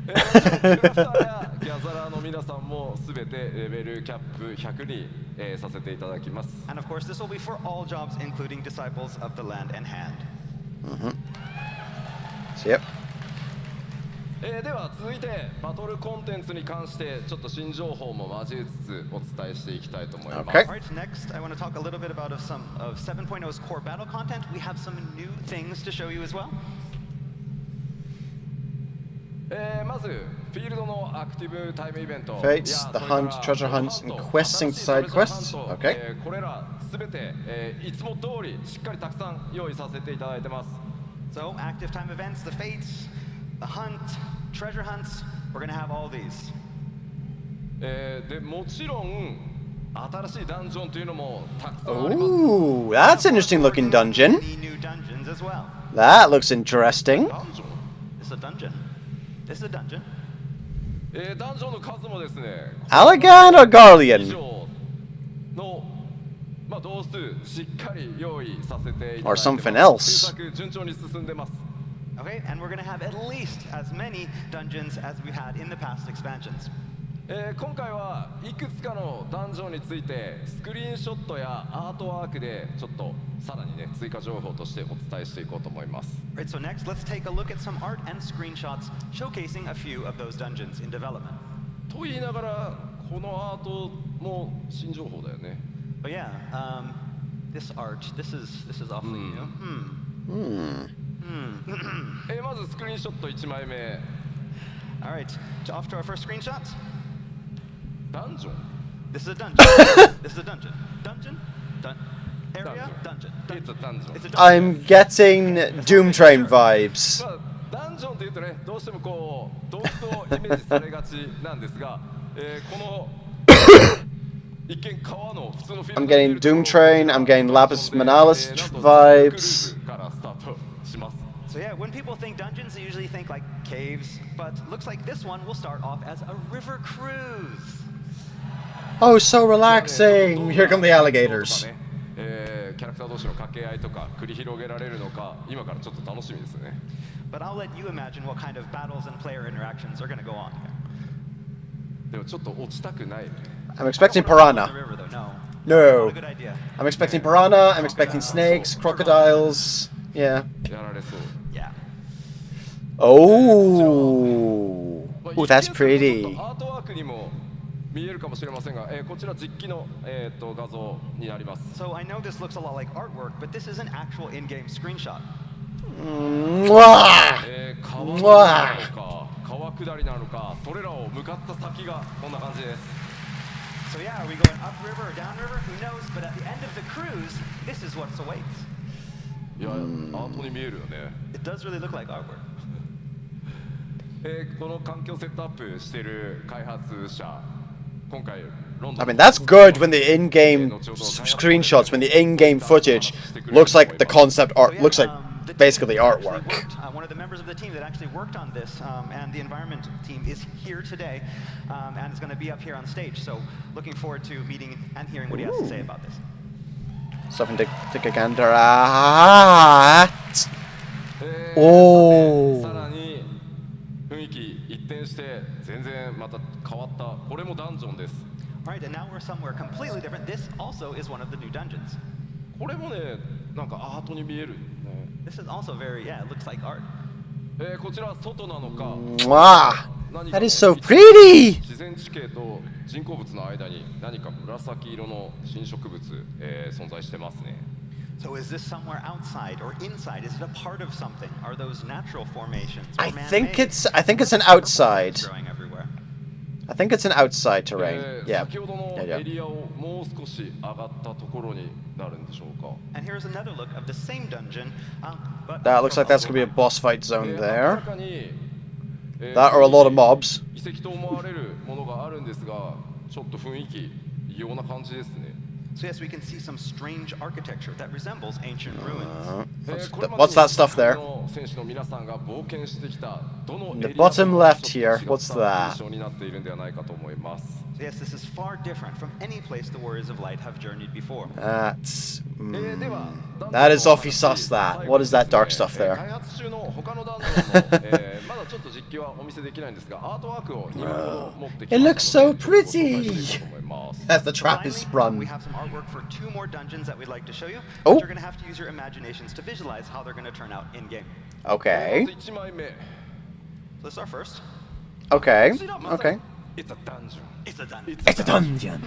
クラフターやギャザラーの皆さんもすべてレベルキャップ100に、させていただきます。 And of course, this will be for all jobs, including disciples of the land and hand. So, yep. では続いてバトルコンテンツに関してちょっと新情報も交えつつお伝えしていきたいと思います。 Okay. All right, next I want to talk a little bit about some of 7.0's core battle content. We have some new things to show you as well. まずフィールドのアクティブタイムイベント Fates, the hunt, treasure hunts, and questing side quests. Okay. これらすべていつも通りしっかりたくさん用意させていただいてます。 So, active time events, the fates, the hunt, treasure hunts, we're gonna have all these. でもちろん新しいダンジョンというのもたくさんあります。 Ooh, that's an interesting looking dungeon. Many new dungeons as well. That looks interesting. ダンジョン This is a dungeon. This is a dungeon. ダンジョンの数もですね Allegan or 以 Garlean? 上の同数しっかり用意させていただいて Or ます。 something else. 制作順調に進んでます。 Okay, and we're gonna have at least as many dungeons as we had in the past expansions. 今回はいくつかのダンジョンについてスクリーンショットやアートワークでちょっとさらにね追加情報としてお伝えしていこうと思います。 Right, so next let's take a look at some art and screenshots showcasing a few of those dungeons in development. と言いながらこのアートも新情報だよね。 But yeah, this art, this is awfully new. Hmm. まずスクリーンショット1枚目 All right, off to our first screenshot. ダンジョン This is a dungeon. This is a dungeon. Dungeon? Area? Dungeon. It's a dungeon. It's a dungeon. I'm getting Doomtrain vibes. ダンジョンっていうとねどうしてもこう洞窟をイメージされがちなんですが、この一見川の普通のフィールド I'm getting Doomtrain, I'm getting Lapis Manalis vibes. からスタートします。 So yeah, when people think dungeons, they usually think like caves, but looks like this one will start off as a river cruise. Oh, so relaxing. Here come the alligators. キャラクター同士の掛け合いとか繰り広げられるのか今からちょっと楽しみですね。 But I'll let you imagine what kind of battles and player interactions are going to go on here. でもちょっと落ちたくない。 I'm expecting I don't wanna go on piranha. the river, though, no. No. Not a good idea. I'm expecting piranha, I'm expecting snakes, crocodiles. Yeah. やられそう。 Yeah. Oh. まあ Oh, that's 一見するとちょ pretty. っとアートワークにも見えるかもしれませんが、こちら実機の、画像になります。 So I know this looks a lot like artwork, but this is an actual in-game screenshot. Mwah! 川下りなのか川下りなのかそれらを向かった先がこんな感じです。 So yeah, are we going upriver or downriver? Who knows? But at the end of the cruise, this is what awaits. いやアートに見えるよね。 It does really look like artwork. この環境セットアップしている開発者今回ロンドン I mean, that's good when the in-game screenshots, when the in-game footage looks like the concept art, looks like The team basically that actually artwork. worked, one of the members of the team that actually worked on this and the environment team is here today and is going to be up here on stage. So looking forward to meeting and hearing what he has to say about this. Something to gander at. おーさらに雰囲気一転して全然また変わったこれもダンジョンです。 All right, and now we're somewhere completely different. This also is one of the new dungeons. これもねなんかアートに見える、ね。 This is also very, yeah, it looks like art. こちら外なのか Mwah! 何か That の is so pretty! 自然地形と人工物の間に何か紫色の新植物、存在してますね。 So is this somewhere outside or inside? Is it a part of something? Are those natural formations? Or I man-made? think it's an outside. Growing everywhere. I think it's an outside terrain. Yeah. 先ほどの Yeah, エ yeah. リアをもう少し上がったところになるんでしょうか。 And here's another look of the same dungeon, but That looks like that's gonna be a boss fight zone 明 there. らかに That or a lot of mobs. 遺跡と思われるものがあるんですが、ちょっと雰囲気異様な感じですね。 so yes, we can see some strange architecture that resembles ancient ruins. What's that stuff there? 選手の皆さんが冒険してきたどの The エリア bottom も left ちょっ here, と違 what's った that? 印象になっているんではないかと思います。 So yes, this is far different from any place the Warriors of Light have journeyed before. That's. では That is awfully sus, that. What is that dark stuff 開 there? 発中の他のダンジョンも、まだちょっと実機はお見せできないんですが、アートワークを2枚ほど持ってき It ま looks したの so で pretty! 紹介したいと思います As the trap is Finally, we sprung. have some artwork for 2 more dungeons that we'd like to show you. Oh. But you're going to have to use your imaginations to visualize how they're going to turn out in game. Okay. まず1枚目 So this is our first. Okay. こちらまさに Okay. It's a dungeon It's a dungeon. It's a dungeon!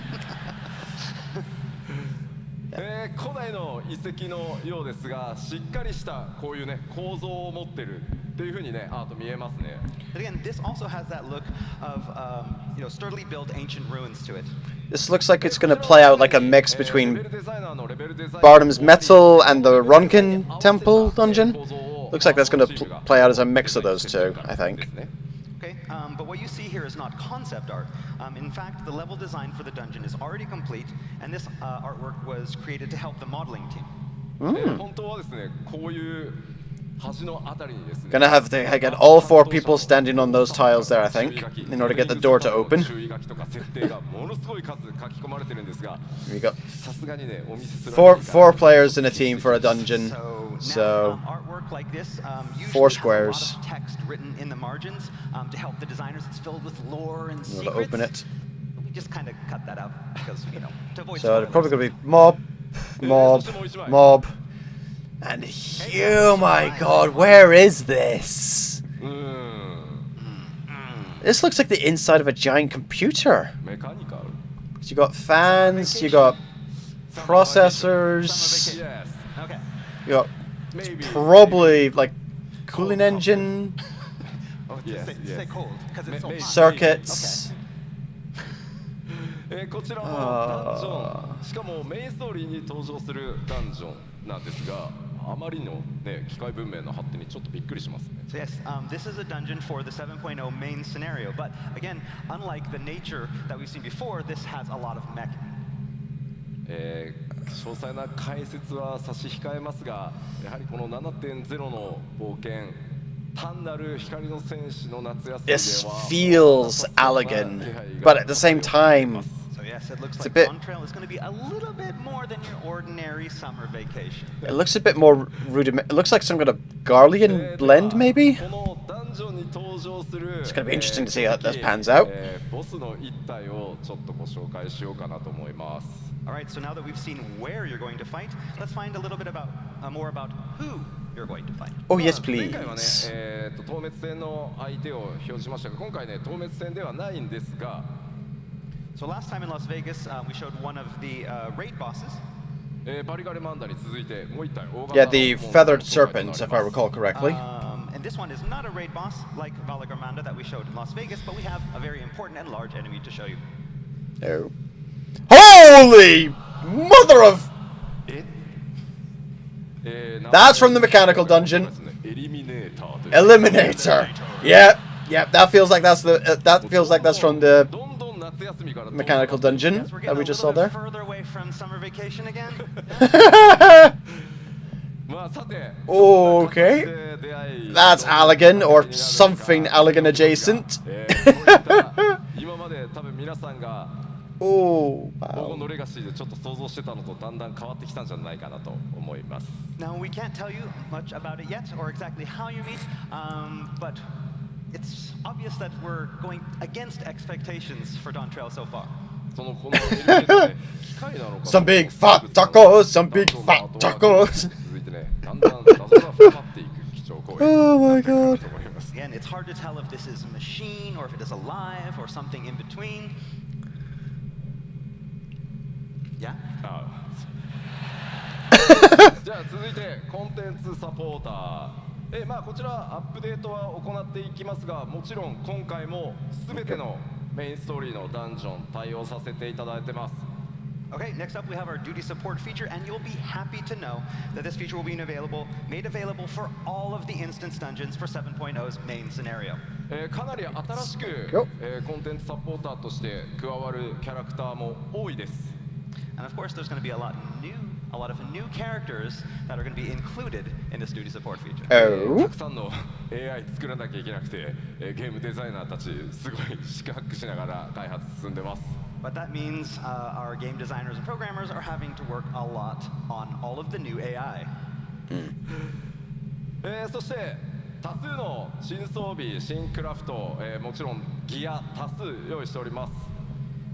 古代の遺跡のようですがしっかりしたこういうね構造を持ってるっていう風にね、見えますね。 But again, this also has that look of sturdily built ancient ruins to it. This looks like it's going to play out like a mix between Bardham's Metal and the Runkin Temple dungeon. Looks like that's going to play out as a mix of those two, I think. Okay, but what you see here is not concept art. In fact, the level design for the dungeon is already complete, and this artwork was created to help the modeling team. 本当はですね、こういう端のあたりにですね。 Gonna have to get all 4 people standing on those tiles there, I think, in order to get the door to open. 注意書きとか設定がものすごい数書き込まれてるんですが、 Here we go. さすがにね、お見せするわけにいかない。 Four players in a team for a dungeon. So Artwork like this usually 4 has a squares. lot of text written in the margins to help the designers. It's filled with lore and to secrets. open it. We just kind of cut that out because to avoid So it's spoilers. probably gonna be mob, mob. And oh my god, where is this? うーん。 This looks like the inside of a giant computer. メカニカル。 You got fans, you got processors, Yes. Okay. you got Maybe. probably like cooling engine, Oh, Yes, stay yes. cold because it's so Maybe. hot. circuits. こちらもダンジョン、しかもメインストーリーに登場するダンジョンなんですが、あまりのね機械文明の発展にちょっとびっくりしますね。 So yes, this is a dungeon for the 7.0 main scenario, but again, unlike the nature that we've seen before, this has a lot of mech. 詳細な解説は差し控えますが、やはりこの 7.0 の冒険、単なる光の戦士の夏休みで This は feels Allegan, but at the same time, So yes, it looks It's a like bit- Dawntrail is going to be a little bit more than your ordinary summer vacation. it looks a bit more rudiment. It looks like some kind of Garlean blend, maybe. このダンジョンに登場する It's gonna be interesting to see how this pans out. ボスの一体をちょっとご紹介しようかなと思います。 All right, so now that we've seen where you're going to fight, let's find a little bit about more about who you're going to fight. Oh yes, 前回はね、 please. 透滅戦の相手を表示しましたが、今回ね透滅戦ではないんですが、 So last time in Las Vegas, we showed one of the raid bosses. バリガレマンダに続いてもう一体大型 Yeah, の the モンスター feathered の紹介 serpent, と if な I ります recall correctly. And this one is not a raid boss like Valagarmanda that we showed in Las Vegas, but we have a very important and large enemy to show you. Oh. Holy mother of! え That's from the mechanical dungeon. エリミネーターという Eliminator. Yep, yep. That feels like that's the. That feels like that's from the どんどん夏休みから mechanical dungeon Yes, we're that getting we a just little saw bit there. further away from summer vacation again. まあさて Okay. 出会い That's Allegan or something Allegan adjacent. こういった今まで多分皆さんが Oh, 黄金 wow. のレガシーでちょっと想像してたのとだんだん変わってきたんじゃないかなと思います。 Now, we can't tell you much about it yet or exactly how you meet, but it's obvious that we're going against expectations for Dawntrail so far. そのこのエリミネーターで機械なのか Some big fat tacos, some big fat tacos. 続いてね、だんだん謎が深まっていく基調講演 Oh my と god. 思います。 Again, it's hard to tell if this is a machine or if it is alive or something in between. Yeah? あじゃあ続いてコンテンツサポーター。まあこちらアップデートは行っていきますが、もちろん今回も全てのメインストーリーのダンジョン対応させていただいてます。 Okay, next up we have our duty support feature, and you'll be happy to know that this feature will be made available for all of the instance dungeons for 7.0's main scenario. かなり新しく、よコンテンツサポーターとして加わるキャラクターも多いです。 And of course, there's going to be a lot of new characters that are going to be included in this duty support feature. た Oh. くさんの AI 作らなきゃいけなくて、ゲームデザイナーたちすごい四苦八苦しながら開発進んでます。 But that means our game designers and programmers are having to work a lot on all of the new AI. そして多数の新装備、新クラフト、もちろんギア多数用意しております。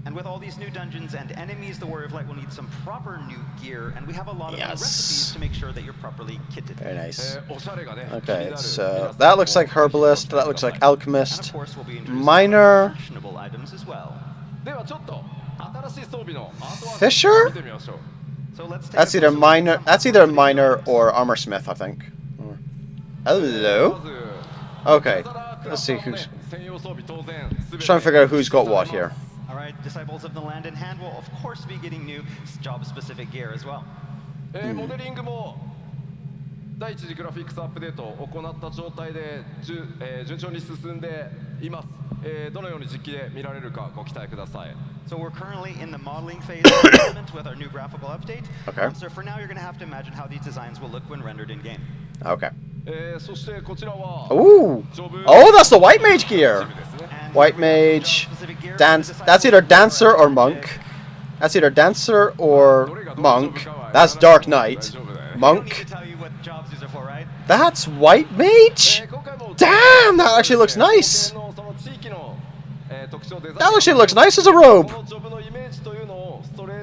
And with all these new dungeons and enemies, the Warrior of Light will need some proper new gear, and we have a lot of new Yes. recipes to make sure that you're properly kitted. Very nice. おしゃれがね、 Okay, 気にな so る皆さん that looks like herbalist. That looks like And of alchemist. course, we'll be introducing Miner. fashionable items as well. ではちょっと新しい装備のアートワー Fisher? ク見てみましょう。 So let's take That's a either closer look at miner. some That's either armor fitting miner examples. or armor smith, I think. Hello. まず Okay, let's see who's... trying to figure out who's got what here. All right, disciples of the land in hand will of course be getting new job-specific gear as well. モデリングも第一次グラフィックスアップデートを行った状態で順調に進んでいます。どのように実機で見られるかご期待ください。So we're currently in the modeling phase of development with our new graphical update. Okay. So for now, you're going to have to imagine how these designs will look when rendered in game. Okay. そしてこちらは Ooh! Oh, that's the White Mage gear! White Mage... Dance... That's either Dancer or Monk. That's either Dancer or Monk. That's Dark Knight. Monk. That's White Mage? Damn, that actually looks nice. That actually looks nice as a robe.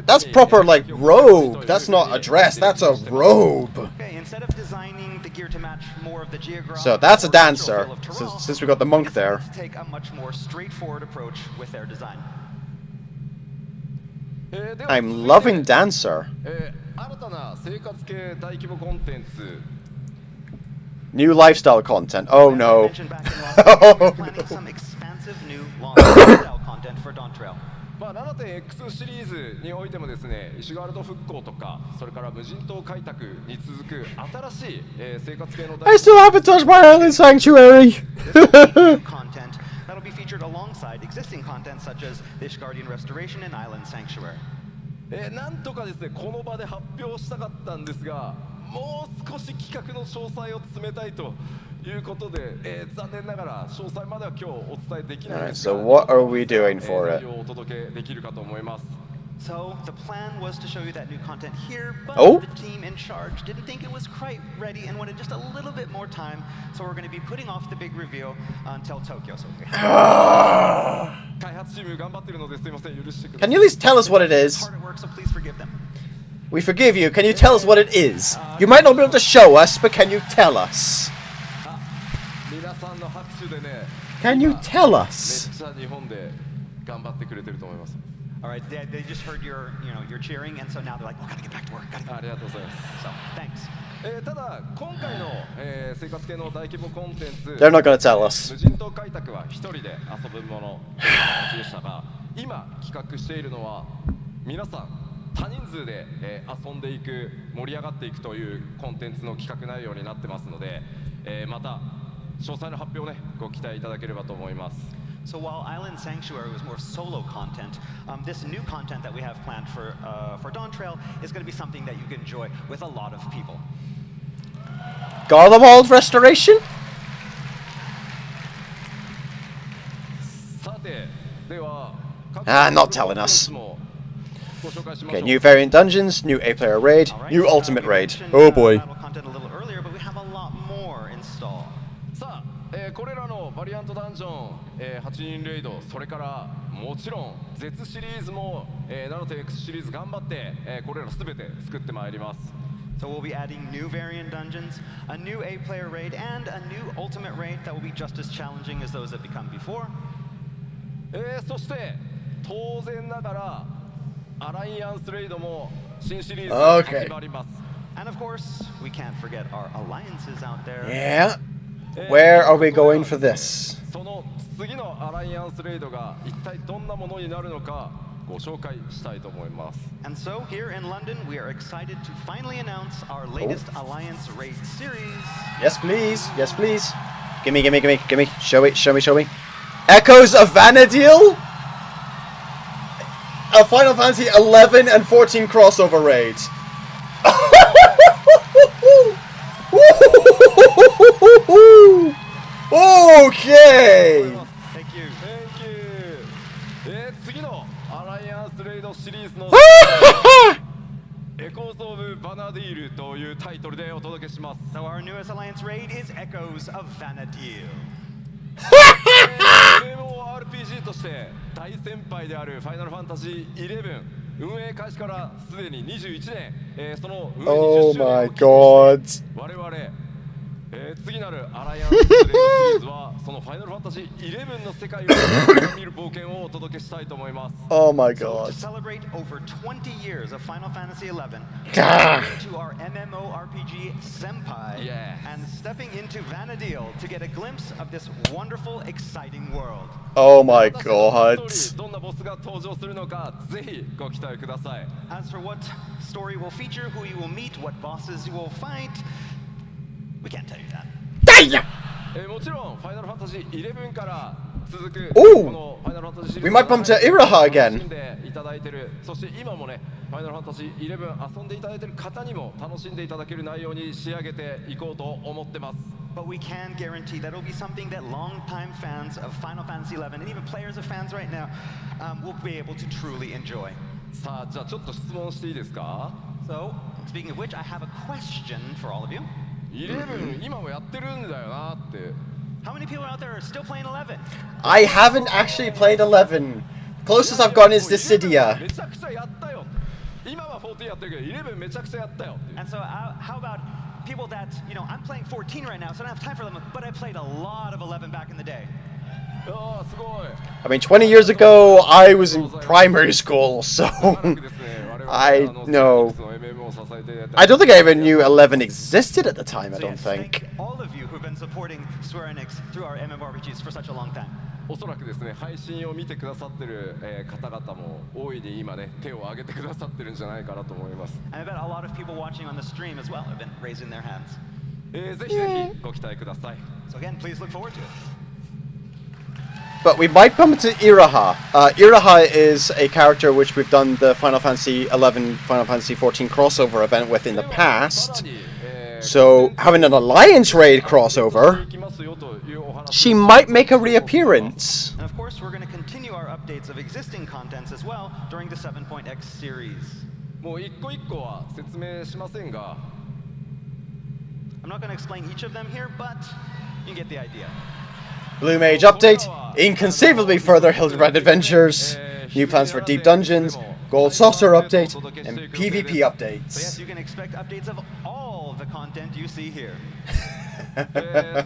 That's proper, like, robe. That's not a dress, that's a robe. Okay, instead of designing the gear to match more of the So that's a dancer, since we got the monk there. Take a much more straightforward approach with their design. I'm loving Dancer. 新たな生活系大規模コンテンツ New lifestyle content. Oh no. Mentioned back in Las Vegas, we're planning some expansive new lifestyle content for Dawntrail. まあ 7.X シリーズにおいてもですね、石ガールド復興とか、それから無人島開拓に続く新しい生活系の I still haven't touched my island sanctuary. New content that'll be featured alongside existing content such as the Ishgardian Restoration and Island Sanctuary. なんとかですね、この場で発表したかったんですが、もう少し企画の詳細を詰めたいということで、残念ながら詳細までは今日お伝えできないですが、 Alright, so what are we doing for it? 内容をお届けできるかと思います。 So the plan was to show you that new content here, but Oh? the team in charge didn't think it was quite ready and wanted just a little bit more time. So we're going to be putting off the big reveal until Tokyo. So 開発チーム頑張ってるのですいません、許してくださ Can い。 you at least tell us what it is? hard at work, so please forgive them. We forgive you. Can you tell us what it is? You might not be able to show us, but can you tell us? 皆さんの拍手でね、 Can you tell め us? っちゃ日本で頑張ってくれてると思います。 All right, they just heard your cheering, and so now they're like, we gotta get back to work. Gotta get ありがとうございます。 So thanks. ただ今回の、生活系の大規模コンテンツ They're not gonna tell us. 無人島開拓は一人で遊ぶものという形でしたが、今企画しているのは皆さん多人数で、遊んでいく盛り上がっていくというコンテンツの企画内容になってますので、また詳細の発表をねご期待いただければと思います。 So while Island Sanctuary was more solo content, this new content that we have planned for Dawntrail is going to be something that you can enjoy with a lot of people. Garlemald restoration? さてでは not telling us. ご紹介しましょう。 Okay, new variant dungeons, new 8-player raid, All right, new ultimate we raid. mentioned, Oh boy. battle content a little earlier, but we have a lot more installed. さあ、これらのバリアントダンジョン、8人レイド、それからもちろん Z シリーズも、7.X シリーズ頑張って、これらすべて作ってまいります。 So we'll be adding new variant dungeons, a new 8-player raid, and a new ultimate raid that will be just as challenging as those that become before. そして当然ながらアライアンスレイドも新シリーズ Okay. 始まります。 And of course, we can't forget our alliances out there. Yeah. Where are we going for this? その次のアライアンスレイドが一体どんなものになるのかご紹介したいと思います。 And so here in London, we are excited to finally announce our latest Alliance Raid series. Yes, please. Yes, please. Gimme, gimme, gimme, gimme. Show it, show me, show me. Echoes of Vanadil? A Final Fantasy 11 and 14 crossover raid. Okay. Thank you. Thank you. 次のアライアンスレイドシリーズのエコーズ・オブ・バナディールというタイトルでお届けします。 So our newest Alliance Raid is Echoes of Vanadil. MMORPG として大先輩であるファイナルファンタジー11運営開始からすでに21年、その運営20周年を記念して我々次なるアライアンスレイドシリーズはそのファイナルファンタジー11の世界を見る冒険をお届けしたいと思います。Oh my So god. to celebrate over 20 years of Final Fantasy XI, Ah. to our MMORPG Senpai, Yes. and stepping into Vanadil to get a glimpse of this wonderful, exciting world. Oh my 私たちの god. ストーリーどんなボスが登場するのかぜひご期待ください。 As for what story will feature, who you will meet, what bosses you will fight, we can't tell you that. もちろんファイナルファンタジー11から続く Ooh. このファイナルファンタジーシリーズ We might bump to Iraha again. 楽しんでいただいてる。そして今もねファイナルファンタジー11遊んでいただいてる方にも楽しんでいただける内容に仕上げていこうと思ってます。 But we can guarantee that it'll be something that longtime fans of Final Fantasy XI, and even players of fans right now, will be able to truly enjoy. さあじゃあちょっと質問していいですか。 So, speaking of which, I have a question for all of you. 11今もやってるんだよなって。 How many people out there are still playing 11? I haven't actually played 11. Closest I've gone is Dissidia. めちゃくちゃやったよ。今は14やってるけど11めちゃくちゃやったよっていう。 And so, how about people that, I'm playing 14 right now, so I don't have time for them, but I played a lot of 11 back in the day. ああすごい。 I mean, 20 years ago, I was in primary school, so I know. I don't think I even knew 11 existed at the time, I So don't yes, think. thank all of you who've been supporting Square Enix through our MMORPGs for such a long time. おそらくですね配信を見てくださってる、方々も大いに今ね手を挙げてくださってるんじゃないかなと思います。 And I bet a lot of people watching on the stream as well have been raising their hands. ぜひぜひご期待ください。 So again, please look forward to it. But we might bump into Iraha. Iraha is a character which we've done the Final Fantasy 11, Final Fantasy 14 crossover event with in the past. So, having an Alliance Raid crossover, she might make a reappearance. And of course, we're going to continue our updates of existing contents as well during the 7.x series. もう一個一個は説明しませんが、 I'm not going to explain each of them here, but you get the idea. Blue Mage update, inconceivably further Hildebrand adventures, new plans for deep dungeons, Gold Saucer update, and PvP So yes, updates. you can expect updates of all the content you see here.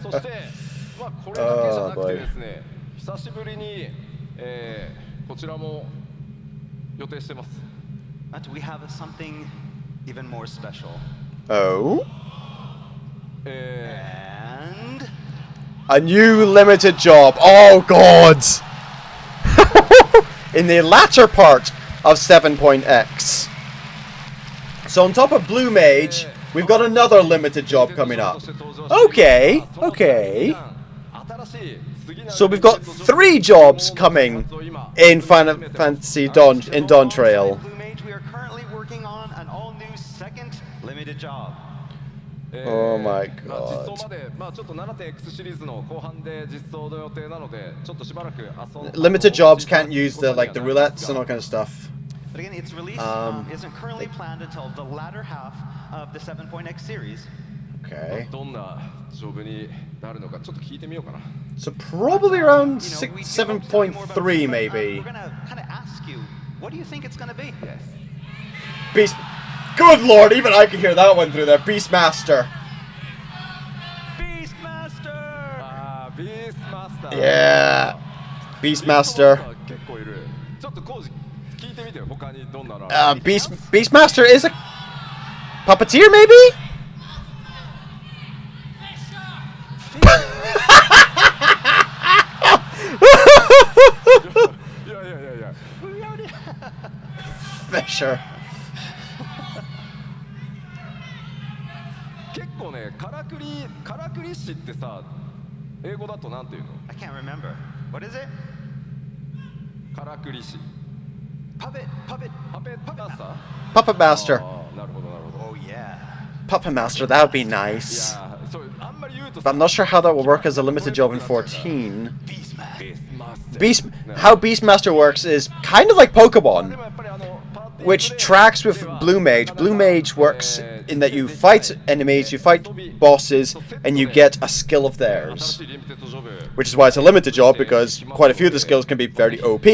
そしてまあこれだけじゃなくてですね、久しぶりに、こちらも予定してます。 But we have something even more special. Oh? And A new limited job. Oh god! In the latter part of 7.x. So on top of Blue Mage, we've got another limited job coming up. Okay, okay. So we've got 3 jobs coming in Final Fantasy in Dawntrail. Blue Mage, we are currently working on an all-new second limited job. Oh my 実 god. 装までまあちょっと 7.x シリーズの後半で実装の予定なのでちょっとしばらく遊ん Limited jobs can't use the the roulettes and all kind of stuff. But again, its release isn't currently planned until the latter half of the 7.x series. Okay. どんなジョブになるのかちょっと聞いてみようかな。 So probably around We do 6, hope to tell you more about 7.3 this, but, maybe. We're gonna kind of ask you, what do you think it's gonna be? Yes. Beast. Good lord, even I can hear that one through there. Beastmaster. Beastmaster! あービースマスター。 Yeah. ビースマスタ Beastmaster. ー結構いる。ちょっとコウジ聞いてみてよ他にどんなの。Beastmaster is a puppeteer, maybe? Fisher. 結構ねからくり師ってさ英語だとなんていうの？ I can't remember. What is it? からくり師。 Puppet. パペマスター。 Puppet Master. あーなるほどなるほど。 Oh yeah. Puppet Master, that would be い nice. やーそうあんまり言うと But I'm not sure how that will work as a limited job in 14. Beastmaster. How Beastmaster works is kind of like Pokemon, which tracks with Blue Mage. Blue Mage works in that you fight enemies, you fight bosses, and you get a skill of theirs. Which is why it's a limited job, because quite a few of the skills can be very OP.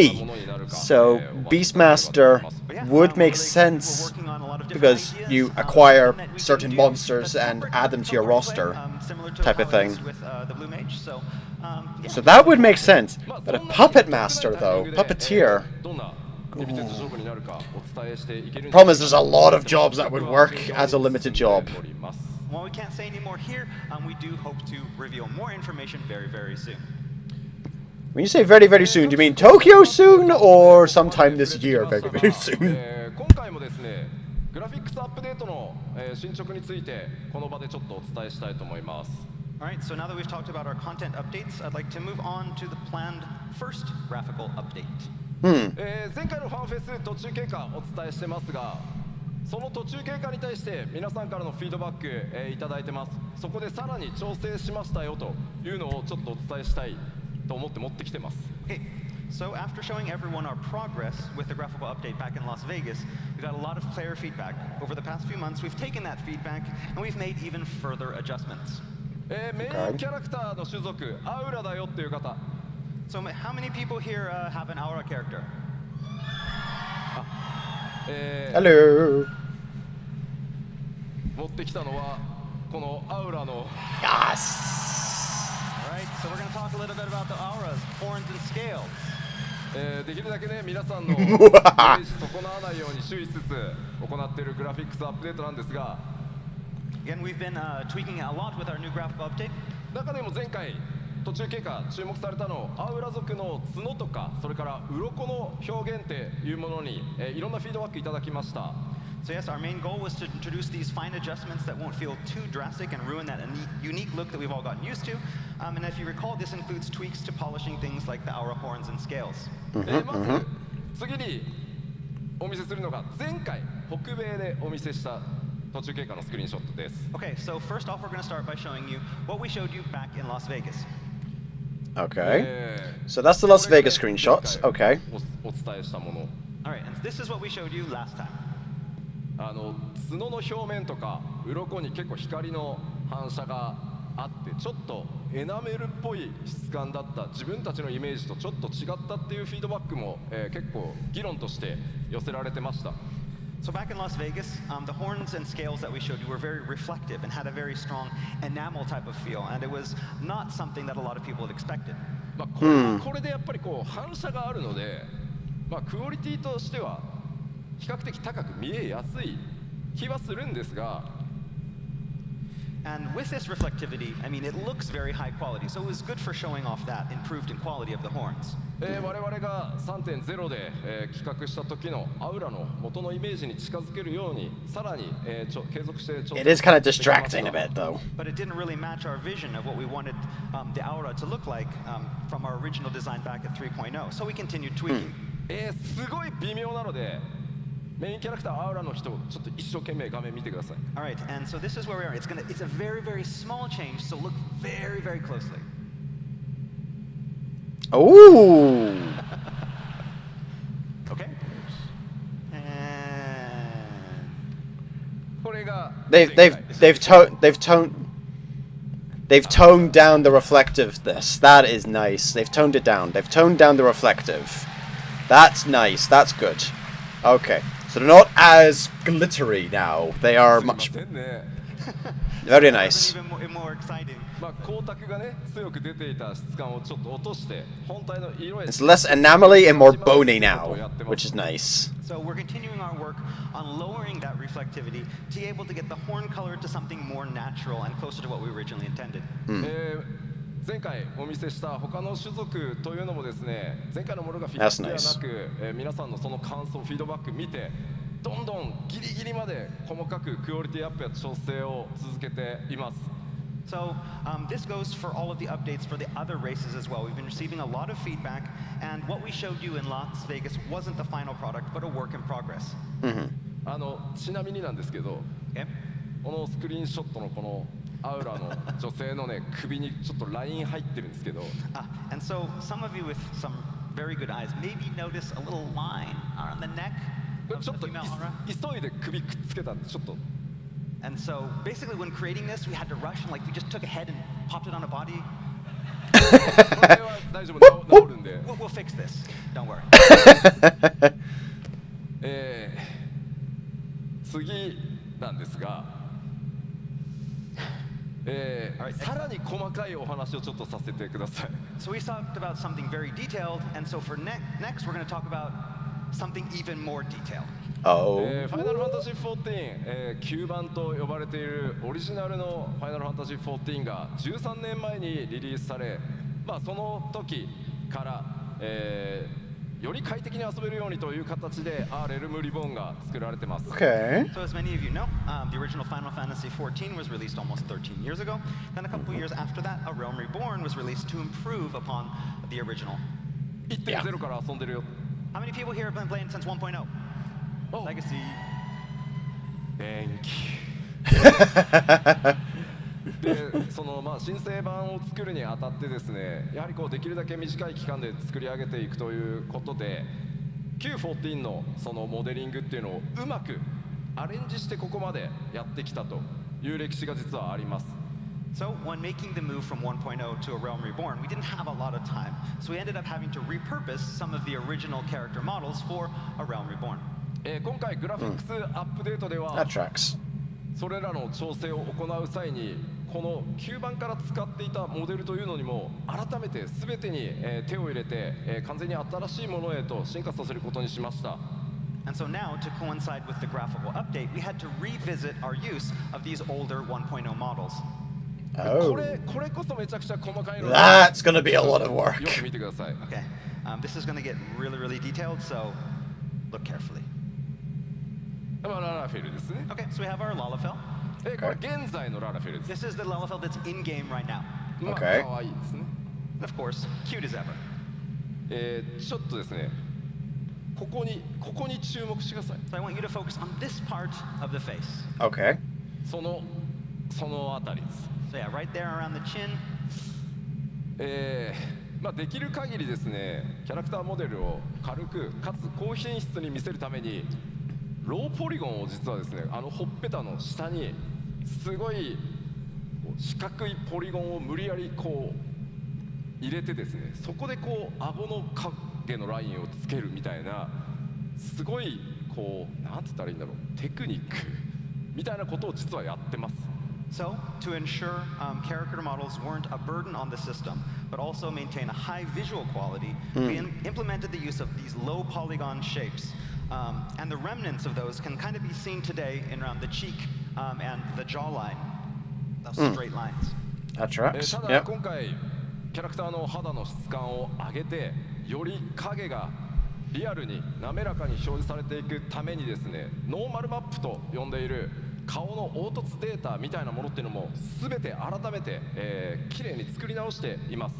So Beastmaster would make sense. We're working on a lot of different because ideas, you acquire that we can certain do, monsters but and separate add them to your from the roster, gameplay, similar to type of how it is thing. with the Blue Mage. So, yeah. So that would make sense. But a puppet master, though, puppeteer. Problem is, there's a lot of jobs that would work as a limited job. While we can't say any more here, we do hope to reveal more information very, very soon. When you say very, very soon, do you mean Tokyo soon or sometime this year very, very soon? 今回もですね、グラフィックスアップデートの進捗についてこの場でちょっとお伝えしたいと思います。 Alright, so now that we've talked about our content updates, I'd like to move on to the planned first graphical update. 前回のファンフェス途中経過お伝えしてますが、その途中経過に対して皆さんからのフィードバック、いただいてます。そこでさらに調整しましたよというのをちょっとお伝えしたいと思って持ってきてます。 Okay, so after showing everyone our progress with the graphical update back in Las Vegas, we got a lot of player feedback. Over the past few months, we've taken that feedback and we've made even further adjustments. メインキャラクターの種族アウラだよっていう方。 So how many people here have an aura character? Hello. 持ってきたのはこのアウラの Yes. Alright, so we're going to talk a little bit about the auras, horns and scales. できるだけね皆さんのイメージ損なわないように注意しつつ行っているグラフィックスアップデートなんですが、 Again, we've been tweaking a lot with our new graphical update. 中でも前回途中経過注目されたのアウラ族の角とかそれから鱗の表現っていうものに、いろんなフィードバックいただきました。 So yes, our main goal was to introduce these fine adjustments that won't feel too drastic and ruin that unique look that we've all gotten used to. And if you recall, this includes tweaks to polishing things like the aura horns and scales. まず次にお見せするのが前回北米でお見せした途中経過のスクリーンショットです。 Okay, so first off, we're going to start by showing you what we showed you back in Las Vegas. Okay. So that's the Las Vegas screenshots. Okay. お伝えしたもの。 Alright, and this is what we showed you last time. 角の表面とか鱗に結構光の反射があってちょっとエナメルっぽい質感だった自分たちのイメージとちょっと違ったっていうフィードバックも、結構議論として寄せられてました。 So back in Las Vegas, the horns and scales that we showed you were very reflective and had a very strong enamel type of feel, and it was not something that a lot of people had expected. まあこれでやっぱりこう反射があるので、まあ、クオリティとしては比較的高く見えやすい気はするんですが、 And with this reflectivity, I mean, it looks very high quality, so it was good for showing off that improved in quality of the horns. 我々が 3.0 で、企画した時のアウラの元のイメージに近づけるようにさらに、継続して調整 It is kind of distracting a bit, though. But it didn't really match our vision of what we wanted the aura to look like from our original design back at 3.0, so we continued tweaking. すごい微妙なのでメインキャラクターアウラの人ちょっと一生懸命画面見てください。 Alright, and so this is where we are. It's a very, very small change, so look very, very closely. Ooh. Okay? And これが They've toned down the reflectiveness. That is nice. They've toned it down. They've toned down the reflective. That's nice. That's good. Okay. So they're not as glittery now. They are much すいませんね。 very nice. even more exciting. まあ光沢がね強く出ていた質感をちょっと落として本体の色へ It's less enamelly and more bony now, which is nice. So we're continuing our work on lowering that reflectivity to be able to get the horn color to something more natural and closer to what we originally intended. 前回お見せした他の種族というのもですね前回のものがフィックスではなく、皆さんのその感想フィードバック見てどんどんギリギリまで細かくクオリティアップや調整を続けています。 So this goes for all of the updates for the other races as well. We've been receiving a lot of feedback, and what we showed you in Las Vegas wasn't the final product, but a work in progress. ちなみになんですけど、 Okay? このスクリーンショットのこのアウラの女性のね首にちょっとライン入ってるんですけど、 And so some of you with some very good eyes maybe notice a little line on the neck これ of ちょっ the と female aura. 急いで首くっつけたんでちょっと And so basically when creating this, we had to rush and like we just took a head and popped it on a body. これは大丈夫治るんで。 We'll fix this. Don't worry. 次なんですが、さらに細かいお話をちょっとさせてください。So we talked about something very detailed, and so for next we're going to talk about something even more detailed. ファイナルファンタジー14、9番と呼ばれているオリジナルのファイナルファンタジー14が13年前にリリースされ、その時から、より快適に遊べるようにという形でレルムリボーンが作られてます。Okay. So as many of you know, the original Final Fantasy XIV was released almost 13 years ago. Then a couple years after that, A Realm Reborn was released to improve upon the original. 1.0 から遊んでるよ。How many people here have been playing since 1.0? Legacy. Thank you. でその新生版を作るにあたってですね、やはりできるだけ短い期間で作り上げていくということで、旧14のそのモデリングっていうのをうまくアレンジしてここまでやってきたという歴史が実はあります。So when making the move from 1.0 to A Realm Reborn, we didn't have a lot of time. So we ended up having to repurpose some of the original character models for A Realm Reborn. 今回グラフィックスアップデートでは、 That tracks. それらの調整を行う際にこの9番から使っていたモデルというのにも改めて全てに手を入れて完全に新しいものへと進化させることにしました。 And so now, to coincide with the graphical update, we had to revisit our use of these older 1.0 models. これこそめちゃくちゃ細かいので That's gonna be a lot of よ work. く見てください。 Okay, this is going to get really, really detailed, so look carefully. ララフェルですね。 Okay, so we have our Lalafell. これ現在のララフェルです。 This is the Lalafell that's in game right now. Okay. 可愛いですね。 And of course, cute as ever. ちょっとですね、ここに注目してください。 So I want you to focus on this part of the face. Okay. そのあたりです。 So yeah, right there around the chin. できる限りですね、キャラクターモデルを軽くかつ高品質に見せるためにローポリゴンを実はですね、ほっぺたの下にすごい四角いポリゴンを無理やり入れてですね、そこで顎の影のラインをつけるみたいな、すごいなんて言ったらいいんだろう、テクニックみたいなことを実はやってます。 So, to ensure character models weren't a burden on the system, but also maintain a high visual quality, we implemented the use of these low polygon shapes. And the remnants of those can kind of be seen today in around the cheek and the jawline, those straight lines. That tracks. ただ Yep. 今回キャラクターの肌の質感を上げて、より影がリアルに滑らかに表示されていくためにですね、ノーマルマップと呼んでいる顔の凹凸データみたいなものっていうのも全て改めて綺麗に作り直しています。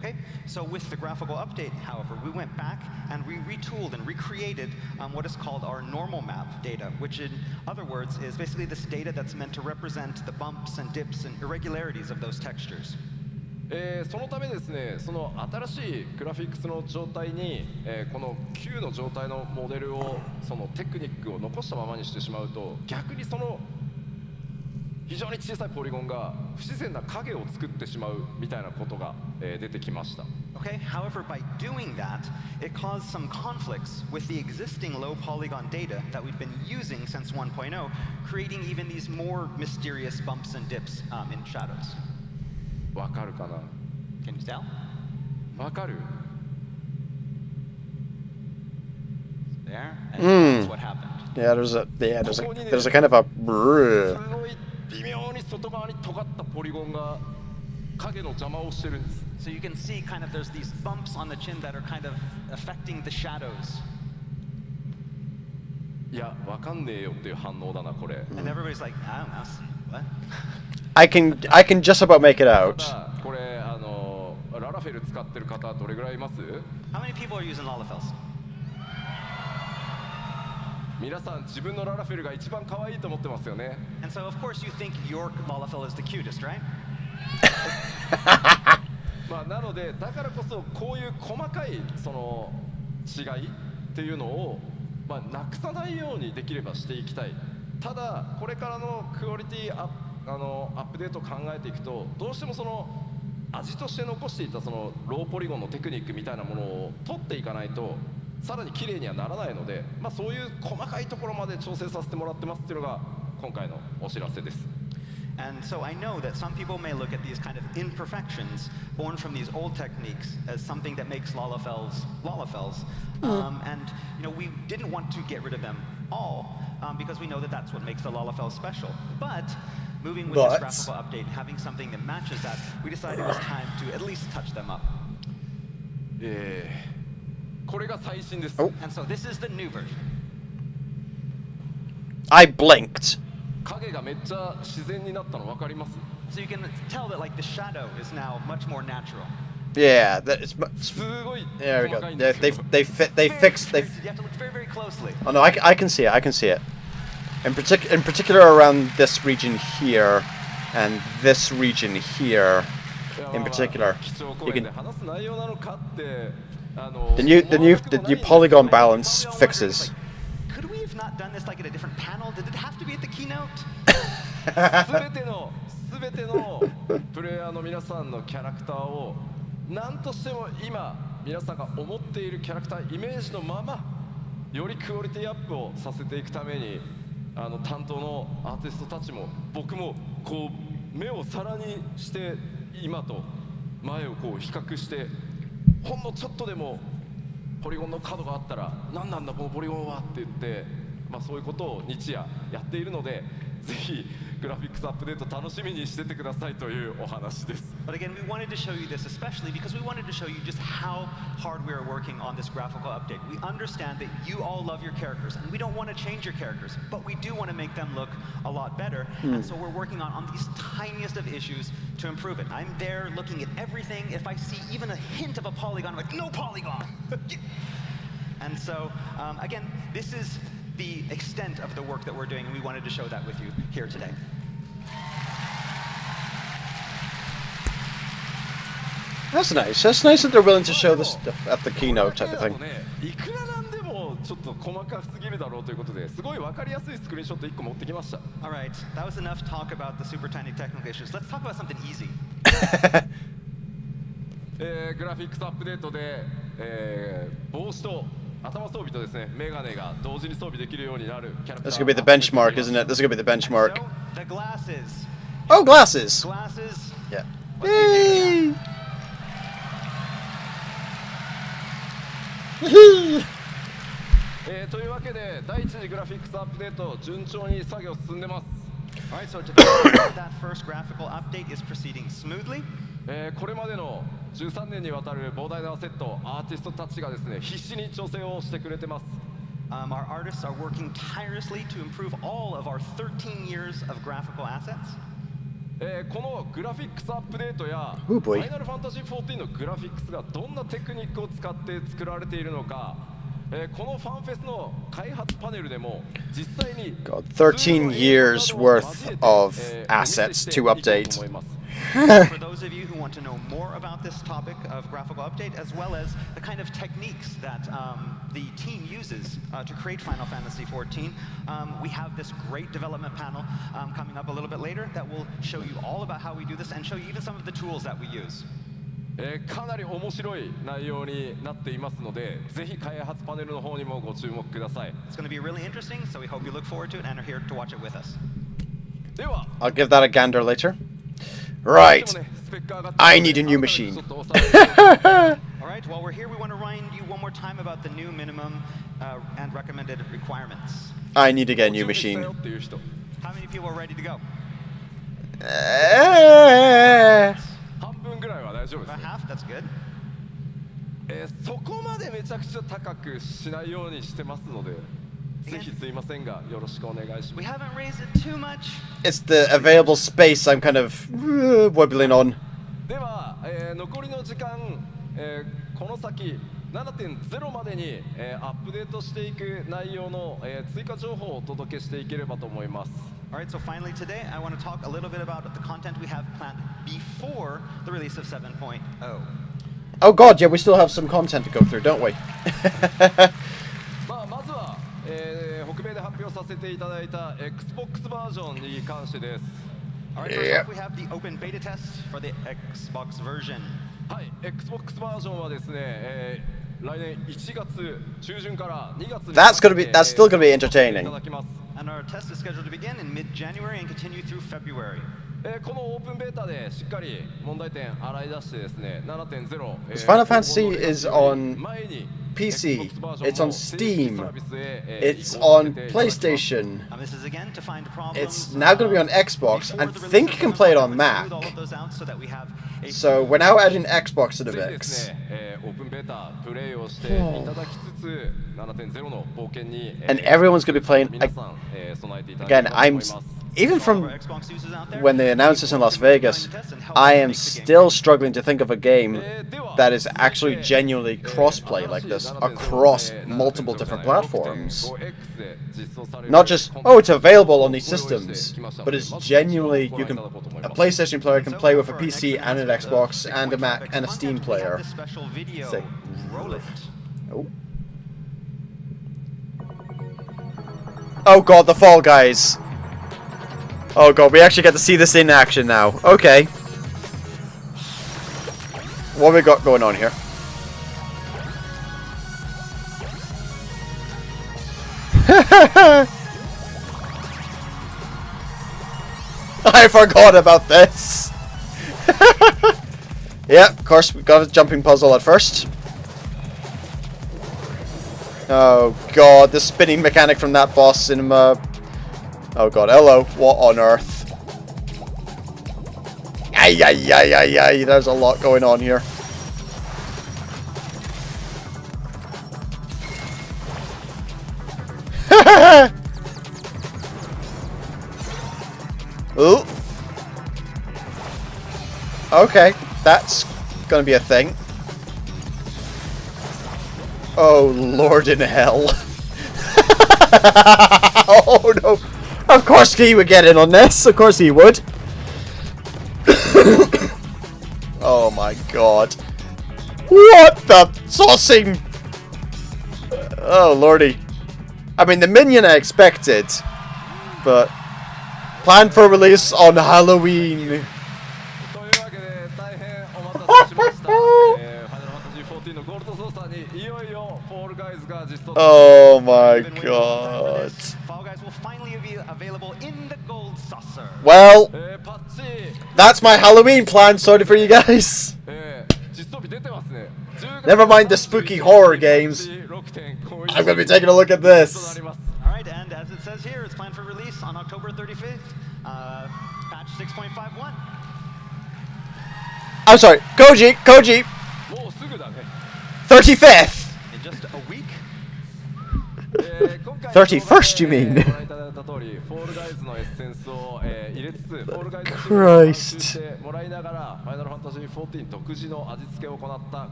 Okay, so with the graphical update, however, we went back and we retooled and recreated what is called our normal map data, which in other words is basically this data that's meant to represent the bumps and dips and irregularities of those textures. そのためですね、その新しいグラフィックスの状態に、この旧の状態のモデルをそのテクニックを残したままにしてしまうと、逆にその非常に小さいポリゴンが不自然な影を作ってしまうみたいなことが、出てきました。 Okay, however, by doing that, it caused some conflicts with the existing low polygon data that we've been using since 1.0, creating even these more mysterious bumps and dips in shadows. わかるかな？ Can you tell? わかる？ There, and that's what happened. Yeah, there's a kind of a. 黒い微妙に外側に尖ったポリゴンが影の邪魔をしてるんです。 So you can see kind of there's these bumps on the chin that are kind of affecting the shadows. いや、わかんねえよっていう反応だなこれ。 And everybody's like, I don't know, what? I can just about make it た out. だこれララフェル使ってる方どれぐらいいます？ How many people are using Lalafels? 皆さん自分のララフェルが一番可愛いと思ってますよね。 And so of course you think your Lalafel is the cutest, right? なのでだからこそこういう細かいその違いっていうのをなくさないようにできればしていきたい。ただこれからのクオリティアップデートを考えていくと、どうしてもその味として残していたそのローポリゴンのテクニックみたいなものを取っていかないとさらに綺麗にはならないので、そういう細かいところまで調整させてもらってますっていうのが今回のお知らせです。And so I know that some people may look at these kind of imperfections born from these old techniques as something that makes Lalafels. And we didn't want to get rid of them all because we know that that's what makes the Lalafels special. But moving with this graphical update, having something that matches that, we decided it was time to at least touch them up. これが最新です。And so this is the new version. I blinked. 影がめっちゃ自然になったの分かります？ So you can tell that like the shadow is now much more natural. Yeah, that is. すごい There we 細 go. かいんですけど。They fixed. You have to look very, very closely. Oh no, I can see it. I can see it. In particular around this region here, and this region here, in particular, you can. The new polygon balance fixes. Could we have not done this like at a different panel? Did it have to be at the keynote? 全てのプレイヤーの皆さんのキャラクターを何としても今皆さんが思っているキャラクターイメージのままよりクオリティアップをさせていくために担当のアーティストたちも僕もこう目を皿にして今と前をこう比較してほんのちょっとでもポリゴンの角があったら何なんだこのポリゴンはって言ってそういうことを日夜やっているのでぜひグラフィックスアップデート楽しみにしててくださいというお話です。But again, we wanted to show you this especially because we wanted to show you just how hard we are working on this graphical update. We understand that you all love your characters and we don't want to change your characters, but we do want to make them look a lot better. And so we're working on these tiniest of issues to improve it. I'm there looking at everything. If I see even a hint of a polygon, I'm like, no polygon! And so, again, this is the extent of the work that we're doing, and we wanted to show that with you here today. That's nice. That's nice that they're willing to show this stuff at the keynote type of thing. いくらなんでもちょっと細かすぎるだろうということですごいわかりやすいスクリーンショット1個持ってきました。All right, that was enough talk about the super tiny technical issues. Let's talk about something easy. グラフィックスアップデートで、帽子と頭装備とですね、メガネが同時に装備できるようになるキャラクター。This is gonna be the benchmark, isn't it? This is gonna be the benchmark. So, the glasses. Oh, glasses. Glasses. Yeah. What's easier Yay! というわけで第一次グラフィックスアップデート順調に作業進んでます。All right, so development of that first graphical update is proceeding smoothly. これまでの13年にわたる膨大なアセット、アーティストたちがですね必死に調整をしてくれてます。Our artists are working tirelessly to improve all of our 13 years of graphical assets. このグラフィックスアップデートやフ Oh boy. ァイナルファンタジー14のグラフィックスがどんなテクニックを使って作られているのか、このファンフェスの開発パネルでも実際に God, 13 years worth of assets to update. For those of you who want to know more about this topic of graphical update, as well as the kind of techniques that the team uses to create Final Fantasy XIV, we have this great development panel coming up a little bit later that will show you all about how we do this and show you even some of the tools that we use. かなり面白い内容になっていますので、ぜひ開発パネルの方にもご注目ください。It's going to be really interesting, so we hope you look forward to it and are here to watch it with us. では、I'll give that a gander later. Right. I need a new machine. All right, while we're here, we want to remind you one more time about the new minimum and recommended requirements. I need to get a new machine. How many people are ready to go? 半分ぐらいは大丈夫です About。half, that's good. そこまでめちゃくちゃ高くしないようにしてますので、ぜひすいませんがよろしくお願いしま We す。 haven't raised it too much. It's the available space I'm kind of wobbling on. では、残りの時間、この先 7.0 までに、アップデートしていく内容の、追加情報をお届けしていければと思います。All right, so finally today, I want to talk a little bit about the content we have planned before the release of 7.0. Oh god, yeah, we still have some content to go through, don't we? まずは、北米で発表させていただいた Xbox バージョンに関してです。All right, first off, we have the open beta test for the Xbox version. はい、Xbox バージョンはですね、That's still gonna be entertaining. And our test is scheduled to begin in mid-January and continue through February. このオープンベータでしっかり問題点洗い出してですね 7.0 Final Fantasy is on PC, it's on Steam, it's on PlayStation, it's now going to be on Xbox, and I think you can play it on Mac. So we're now adding Xbox to the mix. And everyone's going to be playing. Again, even from when they announced this in Las Vegas, I am still struggling to think of a game that is actually genuinely cross-play like this across multiple different platforms. Not just, oh, it's available on these systems, but it's genuinely, a PlayStation player can play with a PC and an Xbox and a Mac and a Steam player. Oh god, the Fall Guys. Oh god, we actually get to see this in action now. Okay. What have we got going on here? I forgot about this. Yeah, of course, we got a jumping puzzle at first. Oh god, the spinning mechanic from that boss in oh god, hello. What on earth? Ay, ay, ay, ay, ay. There's a lot going on here. Ooh. Okay, that's gonna be a thing. Oh, Lord in hell. Oh no. Of course he would get in on this. Of course he would. Oh my god. What the saucing? Oh lordy. I mean, the minion I expected, but planned for release on Halloween. Oh my god. Fall Guys will finally be available in the gold saucer. Well, that's my Halloween plan. Sorry for you guys. Never mind the spooky horror games. I'm gonna be taking a look at this. Alright, and as it says here, it's planned for release on October 35th, patch 6.51. I'm sorry, Koji. 35th. In just a week. 31st, you mean? Christ.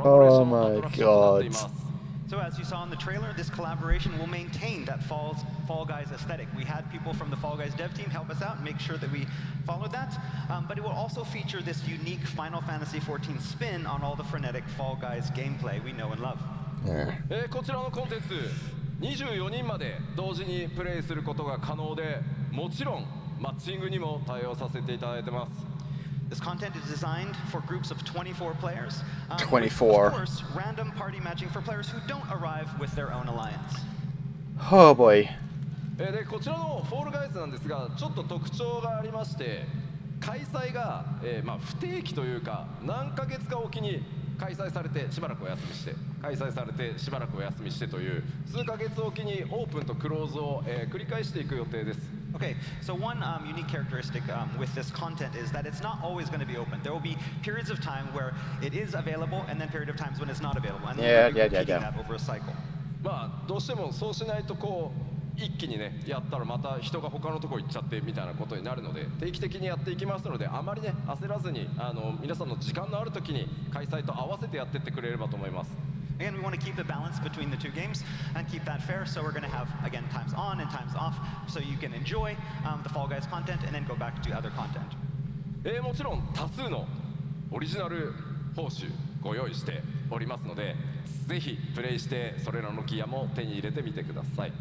Oh my god. So as you saw in the trailer, this collaboration will maintain that Fall Guys aesthetic. We had people from the Fall Guys dev team help us out and make sure that we followed that. But it will also feature this unique Final Fantasy XIV spin on all the frenetic Fall Guys gameplay we know and love. こちらのコンテンツ24人まで同時にプレイすることが可能で、もちろんマッチングにも対応させていただいてます。This content is designed for groups of 24 players. 24. Of course, random party matching for players who don't arrive with their own alliance. Oh boy. でこちらのフォールガイズなんですが、ちょっと特徴がありまして、開催が、不定期というか何ヶ月かおきに開催されてしばらくお休みして、開催されてしばらくお休みしてという数ヶ月おきにオープンとクローズを、繰り返していく予定です。Okay, so one unique characteristic with this content is that it's not always going to be open. There will be periods of time where it is available, and then period of times when it's not available. And then we'll be repeating that over a cycle. どうしてもそうしないとこう一気にねやったらまた人が他のとこ行っちゃってみたいなことになるので、定期的にやっていきますので、あまりね焦らずに皆さんの時間のある時に開催と合わせてやってってくれればと思います。Again, we want to keep the balance between the two games and keep that fair. So we're going to have, again, times on and times off, so you can enjoy the Fall Guys content and then go back to other content. もちろん多数のオリジナル報酬ご用意しておりますので、ぜひプレイしてそれらのギアも手に入れてみてください。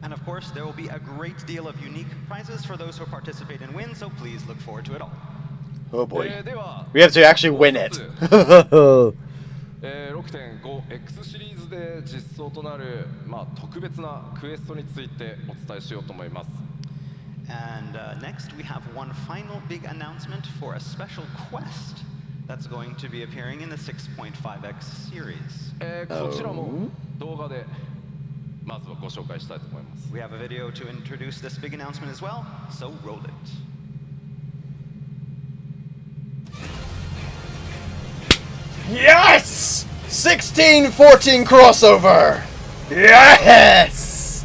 And of course, there will be a great deal of unique prizes for those who participate and win. So please look forward to it all. Oh boy. We have to actually win it. 6.5X シリーズで実装となる、特別なクエストについてお伝えしようと思います。And next, we have one final big announcement for a special quest that's going to be appearing in the 6.5X series. こちらも動画でまずはご紹介したいと思います。We have a video to introduce this big announcement as well, so roll it. Yes! 16-14 crossover! Yes!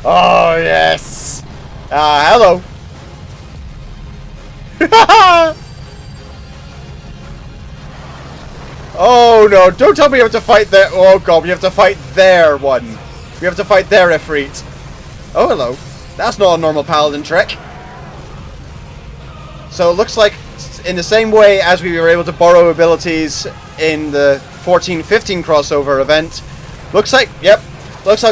Oh, yes! Hello. Oh, no. Don't tell me you have to fight there. Oh, God. We have to fight their one. We have to fight their Ifrit. Oh, hello. That's not a normal paladin trick. So it looks like in the same way as we were able to borrow abilities in the 14-15 crossover event, looks like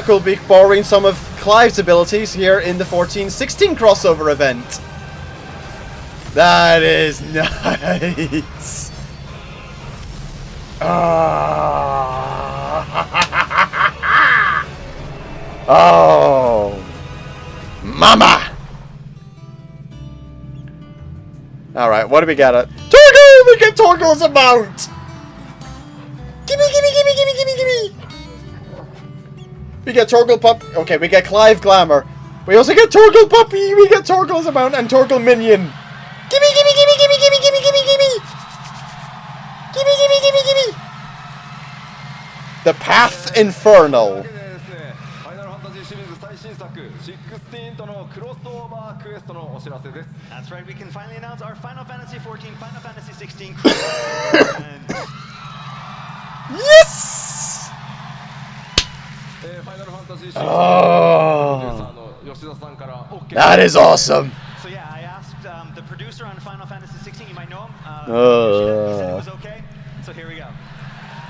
we'll be borrowing some of Clive's abilities here in the 14-16 crossover event. That is nice. Oh, mama. Alright, what do we got? Torgal! We get Torgal as a mount! Gimme! We get Torgal Pup. Okay, we get Clive Glamour. We also get Torgal Puppy! We get Torgal as a mount and Torgal Minion! Gimme! The Path Infernal. That's right, we can finally announce our Final Fantasy XIV, Final Fantasy XVI crossover. Yes! Oh, that is awesome. So yeah, I asked the producer on Final Fantasy XVI, you might know him, Yoshida. He said it was okay, so here we go.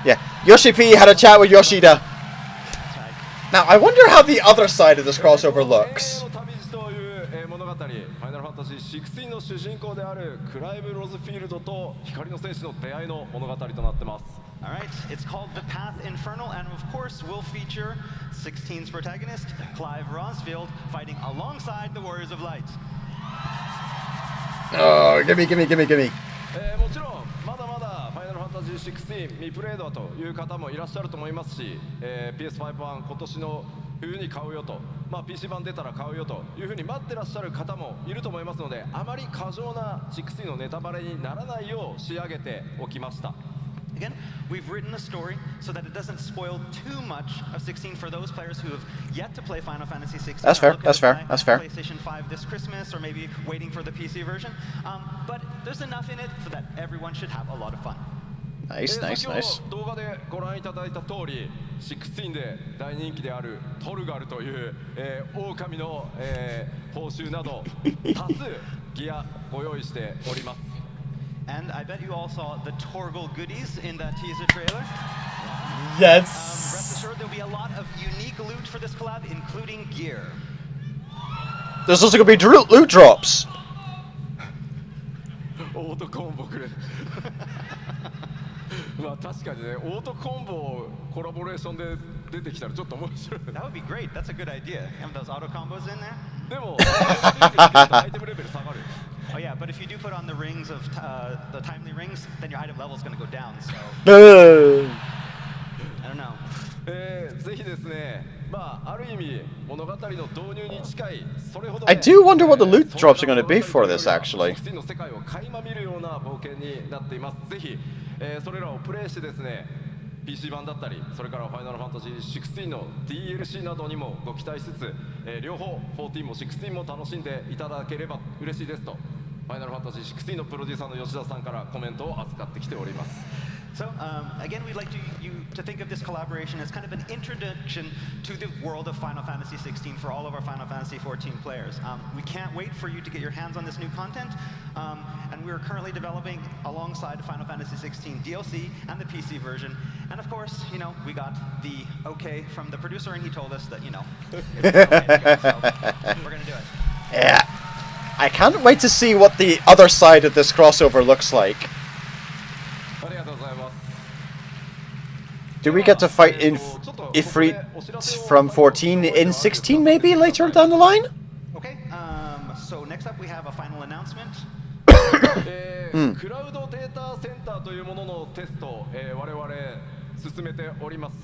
Yeah, Yoshi P had a chat with Yoshida. That's right. Now, I wonder how the other side of this crossover looks. ファイナルファンタジー16の主人公であるクライブ・ロズフィールドと光の戦士の出会いの物語となってます。Alright, it's called The Path Infernal, and of course will feature 16's protagonist, Clive Rosfield, fighting alongside the Warriors of Light. Oh, gimme. もちろんまだまだファイナルファンタジー16未プレイドという方もいらっしゃると思いますし、PS5 版今年の冬に買うよと、PC 版出たら買うよというふうに待ってらっしゃる方もいると思いますので、あまり過剰な16のネタバレにならないよう仕上げておきました。Again, we've written a story so that it doesn't spoil too much of 16 for those players who have yet to play Final Fantasy 16. That's fair. PlayStation 5 this Christmas, or maybe waiting for the PC version. But there's enough in it so that everyone should have a lot of fun. Nice. 動画でご覧いただいた通り、16で大人気であるトルガルという、狼の、報酬など多数ギアご用意しております。And I bet you all saw the Torgal goodies in that teaser trailer. Yes. Rest assured there'll be a lot of unique loot for this collab, including gear. There's also going to be loot drops. オートコンボくれ。確かにね、オートコンボコラボレーションで出てきたらちょっと面白い。That would be great. That's a good idea. Have those auto combos in there. でも、アイテムレベル下がる。Oh yeah, but if you do put on the rings of the timely rings, then your item level is going to go down. So I don't know. ぜひですね、ある意味物語の導入に近いそれほど。I do wonder what the loot drops are going to be for this actually. 16の世界を垣間見るような冒険になっています。ぜひ、それらをプレイしてですね、PC 版だったり、それからファイナルファンタジー16の DLC などにもご期待しつつ、両方14も16も楽しんでいただければ嬉しいですと。ファイナルファンタジー16のプロデューサーの吉田さんからコメントを預かってきております。So again, we'd like you to think of this collaboration as kind of an introduction to the world of Final Fantasy XVI for all of our Final Fantasy XIV players. We can't wait for you to get your hands on this new content, and we're currently developing alongside Final Fantasy XVI DLC and the PC version. And of course, we got the okay from the producer, and he told us that it's okay to go, so we're gonna do it. Yeah. I can't wait to see what the other side of this crossover looks like. Do we get to fight in Ifrit from 14 in 16 maybe later down the line? Okay, so next up we have a final announcement. クラウドデータセンターというもののテスト、我々進めております。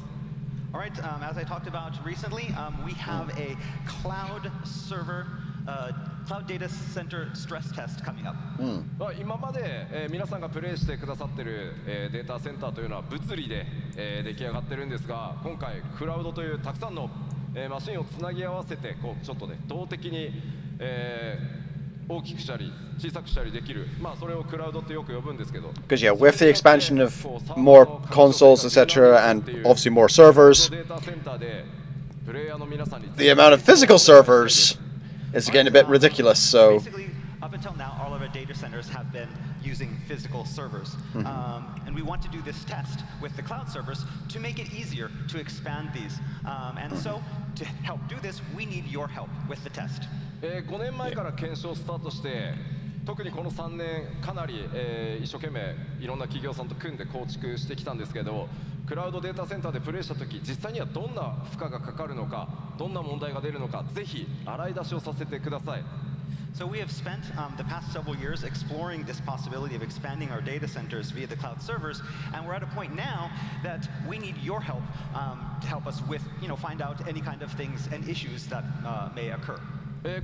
All right, as I talked about recently, we have a cloud server, cloud data center stress test coming up. 今まで、皆さんがプレイしてくださっている、データセンターというのは物理で、出来上がってるんですが、今回クラウドというたくさんの、マシンをつなぎ合わせてこうちょっとね動的に、大きくしたり小さくしたりできる、まあそれをクラウドってよく呼ぶんですけど。Because yeah, with the expansion of more consoles, etc., and obviously more servers, the amount of physical servers is getting a bit ridiculous. So. Basically, up until now, all of our data centers have been using physical servers. And we want to do this test with the cloud servers to make it easier to expand these. And so, to help do this, we need your help with the test. 5年前から検証スタートして、特にこの3年かなり、一生懸命いろんな企業さんと組んで構築してきたんですけど、クラウドデータセンターでプレイした時、実際にはどんな負荷がかかるのか、どんな問題が出るのか、ぜひ洗い出しをさせてください。So we have spent the past several years exploring this possibility of expanding our data centers via the cloud servers, and we're at a point now that we need your help to help us with, find out any kind of things and issues that may occur.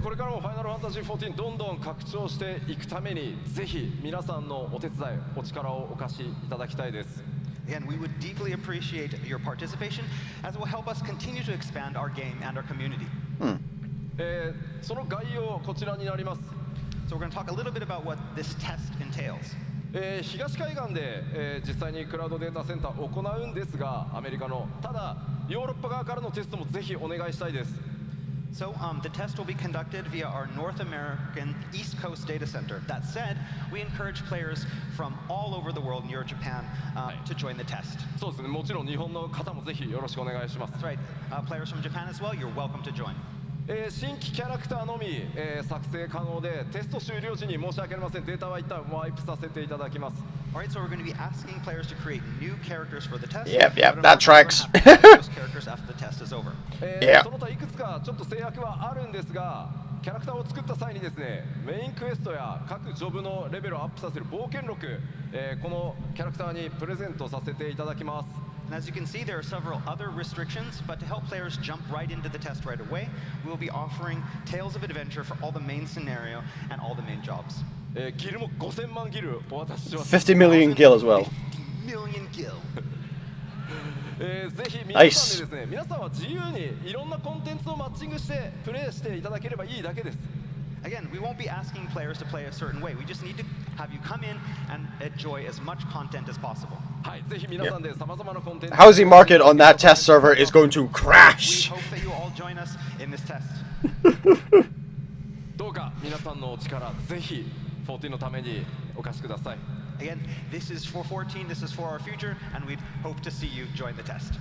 これからもファイナルファンタジー14どんどん拡張していくために、ぜひ皆さんのお手伝い、お力をお貸しいただきたいです。Again, we would deeply appreciate your participation as it will help us continue to expand our game and our community. その概要こちらになります。So we're going to talk a little bit about what this test entails. 東海岸で、実際にクラウドデータセンターを行うんですが、アメリカのただヨーロッパ側からのテストもぜひお願いしたいです。So the test will be conducted via our North American East Coast data center. That said, we encourage players from all over the world near Japan to join the test. そうですね。もちろん日本の方もぜひよろしくお願いします。That's right. Players from Japan as well, you're welcome to join. 新規キャラクターのみ、作成可能で、テスト終了時に申し訳ありません。データは一旦ワイプさせていただきます。Alright, so we're going to be asking players to create new characters for the test. Yep, that tracks. Those characters after the test is over. その他いくつかちょっと制約はあるんですが、キャラクターを作った際にですね、メインクエストや各ジョブのレベルをアップさせる冒険録、このキャラクターにプレゼントさせていただきます。And as you can see, there are several other restrictions, but to help players jump right into the test right away, we will be offering Tales of Adventure for all the main scenario and all the main jobs. ギルも5000万ギルお渡しします。50 million gil as well. 50 million gil. ぜひ皆さんでですね、皆さんは自由にいろんなコンテンツをマッチングしてプレイしていただければいいだけです。Again, we won't be asking players to play a certain way. We just need to have you come in and enjoy as much content as possible. はい、ぜひ皆さんで様々なコンテンツ。Housing market on that test server is going to crash. We hope that you all join us in this test. どうか皆さんのお力ぜひ14のためにお貸しください。Again, this is for 14, this is for our future, and we hope to see you join the test.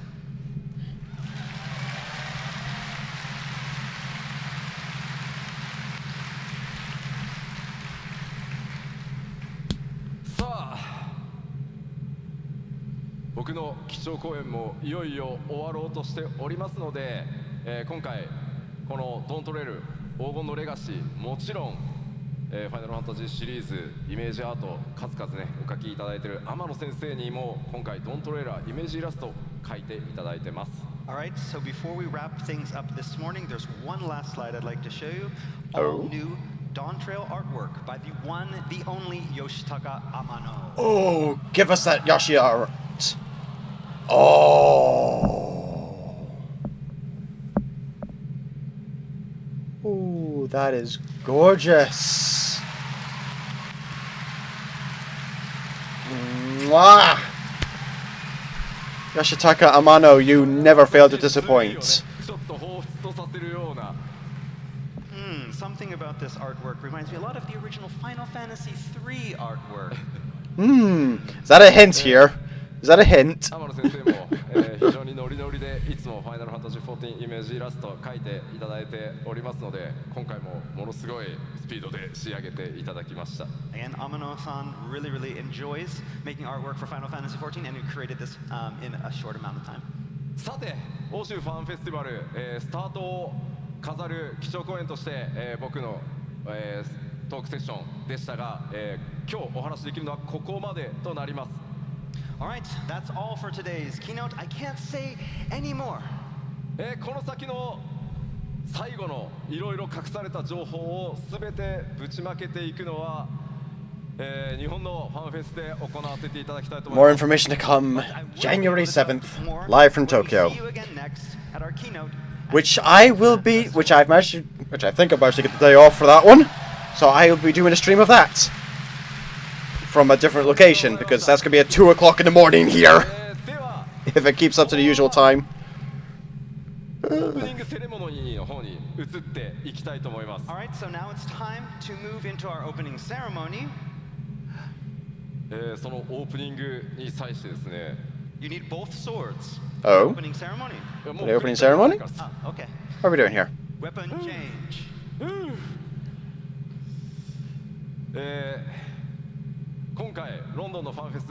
さあ、僕の基調講演もいよいよ終わろうとしておりますので、今回このドントレール黄金のレガシー、もちろんファイナルファンタジーシリーズイメージアート数々ねお描きいただいている天野先生にも今回ドントレーラーイメージイラスト描いていただいてます。Alright, so before we wrap things up this morning, there's one last slide I'd like to show you. All new Dawntrail artwork by the one, the only Yoshitaka Amano. Oh, give us that Yoshi art. Oh. Oh, that is gorgeous. Mwah. Yoshitaka Amano, you never fail to disappoint. Something about this artwork reminds me a lot of the original Final Fantasy III artwork. Is that a hint here? Is Is that a hint? 天野先生も、非常にノリノリでいつもファイナルファンタジー14イメージイラスト描いていただいておりますので、今回もものすごいスピードで仕上げていただきました。And Amano-san really enjoys making artwork for Final Fantasy XIV, and he created this in a short amount of time. さて、欧州ファンフェスティバル、スタートを飾る基調講演として、僕の、トークセッションでしたが、今日お話しできるのはここまでとなります。Alright, that's all for today's keynote. I can't say any more. この先の最後のいろいろ隠された情報をすべてぶちまけていくのは、日本のファンフェスで行わせていただきたいと思い More ます。 information to come January 7th, live from Tokyo. See you again next at our keynote. Which I think I've managed to get the day off for that one. So I will be doing a stream of that. From a different location, because that's going to be at 2 o'clock in the morning here. では If it keeps up to the usual time. オープニングセレモニーの方に移っていきたいと思います。 Alright, so now it's time to move into our opening ceremony. そのオープニングに際してですね、 You need both swords. Oh? Opening ceremony. もう The opening ceremony? Ah, okay. What are we doing here? Weapon change. 今回ロンドンのファンフェス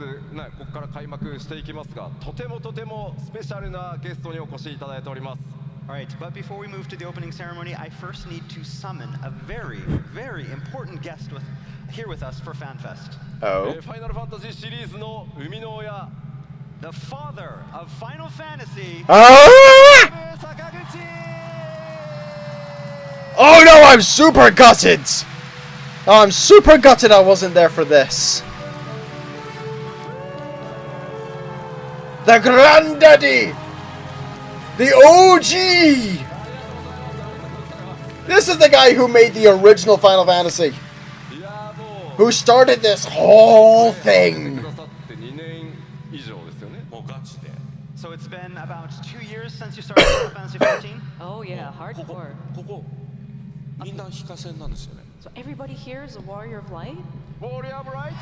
ここから開幕していきますが、とてもスペシャルなゲストにお越しいただいております。 Alright, but before we move to the opening ceremony, I first need to summon a very important guest here with us for FanFest. Oh? ファイナルファンタジーシリーズの生みの親、 The father of Final Fantasy. Ah! 坂口。 Oh no, I'm super gutted! Oh, I'm super gutted I wasn't there for this. The Granddaddy! The OG! This is the guy who made the original Final Fantasy. いやもう Who started this whole 来て thing. くださって2年以上ですよね。もうガチで。 So it's been about 2 years since you started Final Fantasy 14. Oh yeah, hardcore. ここみんな非課線なんですよね。 So everybody here is a warrior of light? ウォーリアーブライ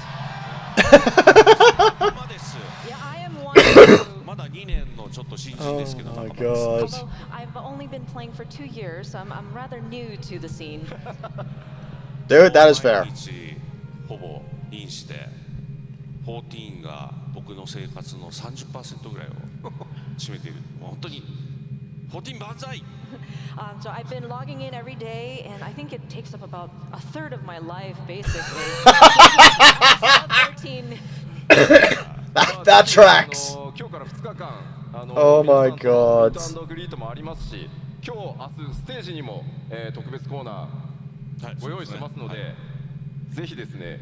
まです。 Yeah, I am one too. まだ2年のちょっと新人ですけど、 Oh my 仲間です。 god. Although I've only been playing for 2 years, so I'm rather new to the scene. Dude, that is fair. 毎日ほぼインして14が僕の生活の 30% ぐらいを占めている。もう本当に14万歳。 So I've been logging in every day, and I think it takes up about a third of my life, basically. 13. That tracks. 今日から2日間Oh my 皆さんと god. ミート&グリートもありますし、今日明日ステージにも、特別コーナーご用意してますので、ぜひですね、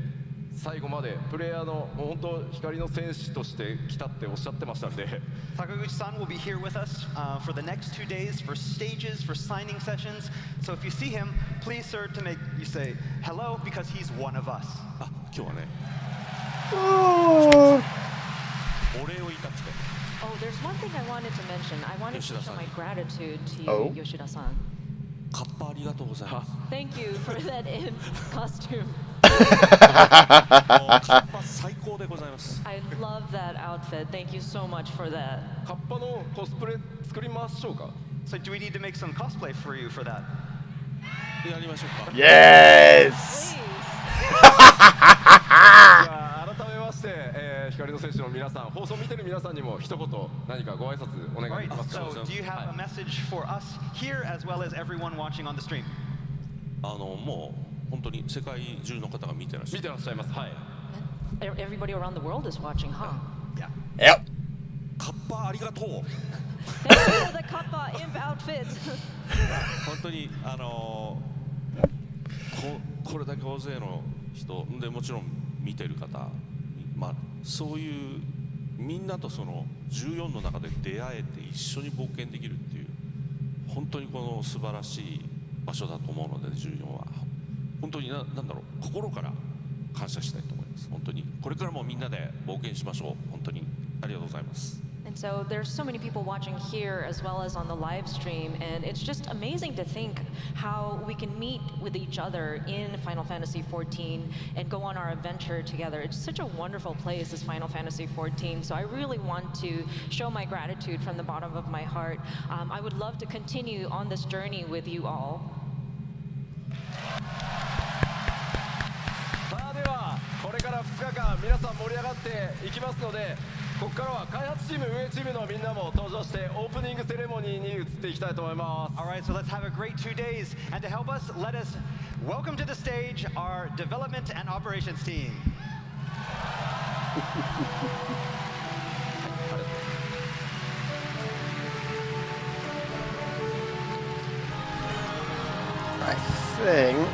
最後までプレイヤーのもう本当光の戦士として来たっておっしゃってましたんで。 Takaguchi-san will be here with us for the next 2 days for stages, for signing sessions. So if you see him, please, sir, to make you say hello because he's one of us. あ、今日はね、 Oh. お礼を言いたくて。 Oh, there's one thing I wanted to mention. I wanted to show Yoshida-san. my gratitude to you, Oh? Yoshida-san. カッパありがとうございます。 Thank you for that in costume. もうカッパ最高でございます。 I love that outfit. Thank you so much for that. カッパのコスプレ作りましょうか。 So do we need to make some cosplay for you for that? やりましょうか。 Yes! Please. じゃあ改めまして、光の戦士の皆さん、放送見てる皆さんにも一言何かご挨拶お願いで Alright, きますか。 so do you have a message for us here as well as everyone watching on the stream? もう本当に世界中の方が見てらっしゃる。見てらっしゃいます。はい。 Everybody around the world is watching, huh? Yeah. Yep. カッパありがとう。 Thank you for the kappa imp outfit. 本当にこれだけ大勢の人でもちろん見てる方、まあそういうみんなとその14の中で出会えて一緒に冒険できるっていう本当にこの素晴らしい場所だと思うので14は本当になんだろう心から感謝したいと思います。本当にこれからもみんなで冒険しましょう。本当にありがとうございます。And so there's so many people watching here as well as on the live stream, and it's just amazing to think how we can meet with each other in Final Fantasy XIV and go on our adventure together. It's such a wonderful place, this Final Fantasy XIV, so I really want to show my gratitude from the bottom of my heart. I would love to continue on this journey with you all. さあではこれから2日間皆さん盛り上がっていきますので、ここからは開発チーム運営チームのみんなも登場してオープニングセレモニーに移っていきたいと思います。 All right, so let's have a great 2 days. And to help us, let us welcome to the stage our development and operations team. I think.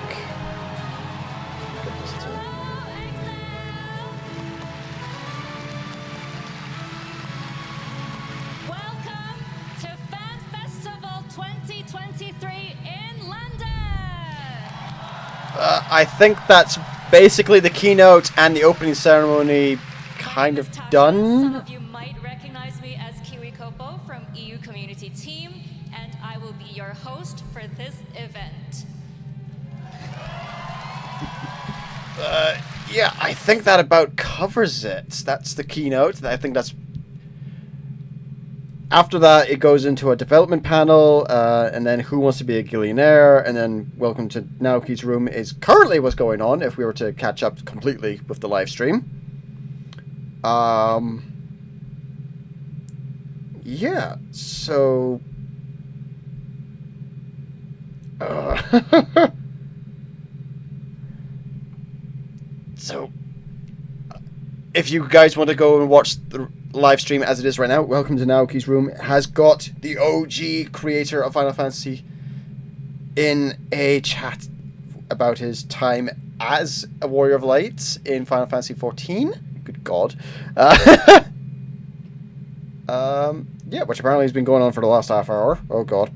Welcome to Fan Festival 2023 in London. I think that's basically the keynote and the opening ceremony kind My of name is Tasha. Some done. of you might recognize me as Kiwi Kopo from EU Community Team, and I will be your host for this event. Yeah, I think that about covers it. That's the keynote. I think that's... After that, it goes into a development panel, and then Who Wants to Be a Gillionaire, and then Welcome to Naoki's Room is currently what's going on, if we were to catch up completely with the live stream. Yeah, so... So, if you guys want to go and watch the live stream as it is right now, Welcome to Naoki's Room has got the OG creator of Final Fantasy in a chat about his time as a Warrior of Light in Final Fantasy XIV. Good God. Yeah, which apparently has been going on for the last half hour. Oh God.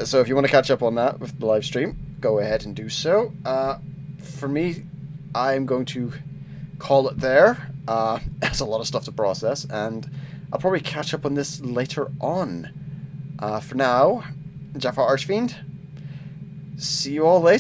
So if you want to catch up on that with the live stream, go ahead and do so. For me, I'm going to call it there. There's a lot of stuff to process, and I'll probably catch up on this later on. For now, JaffaArchfiend, see you all later.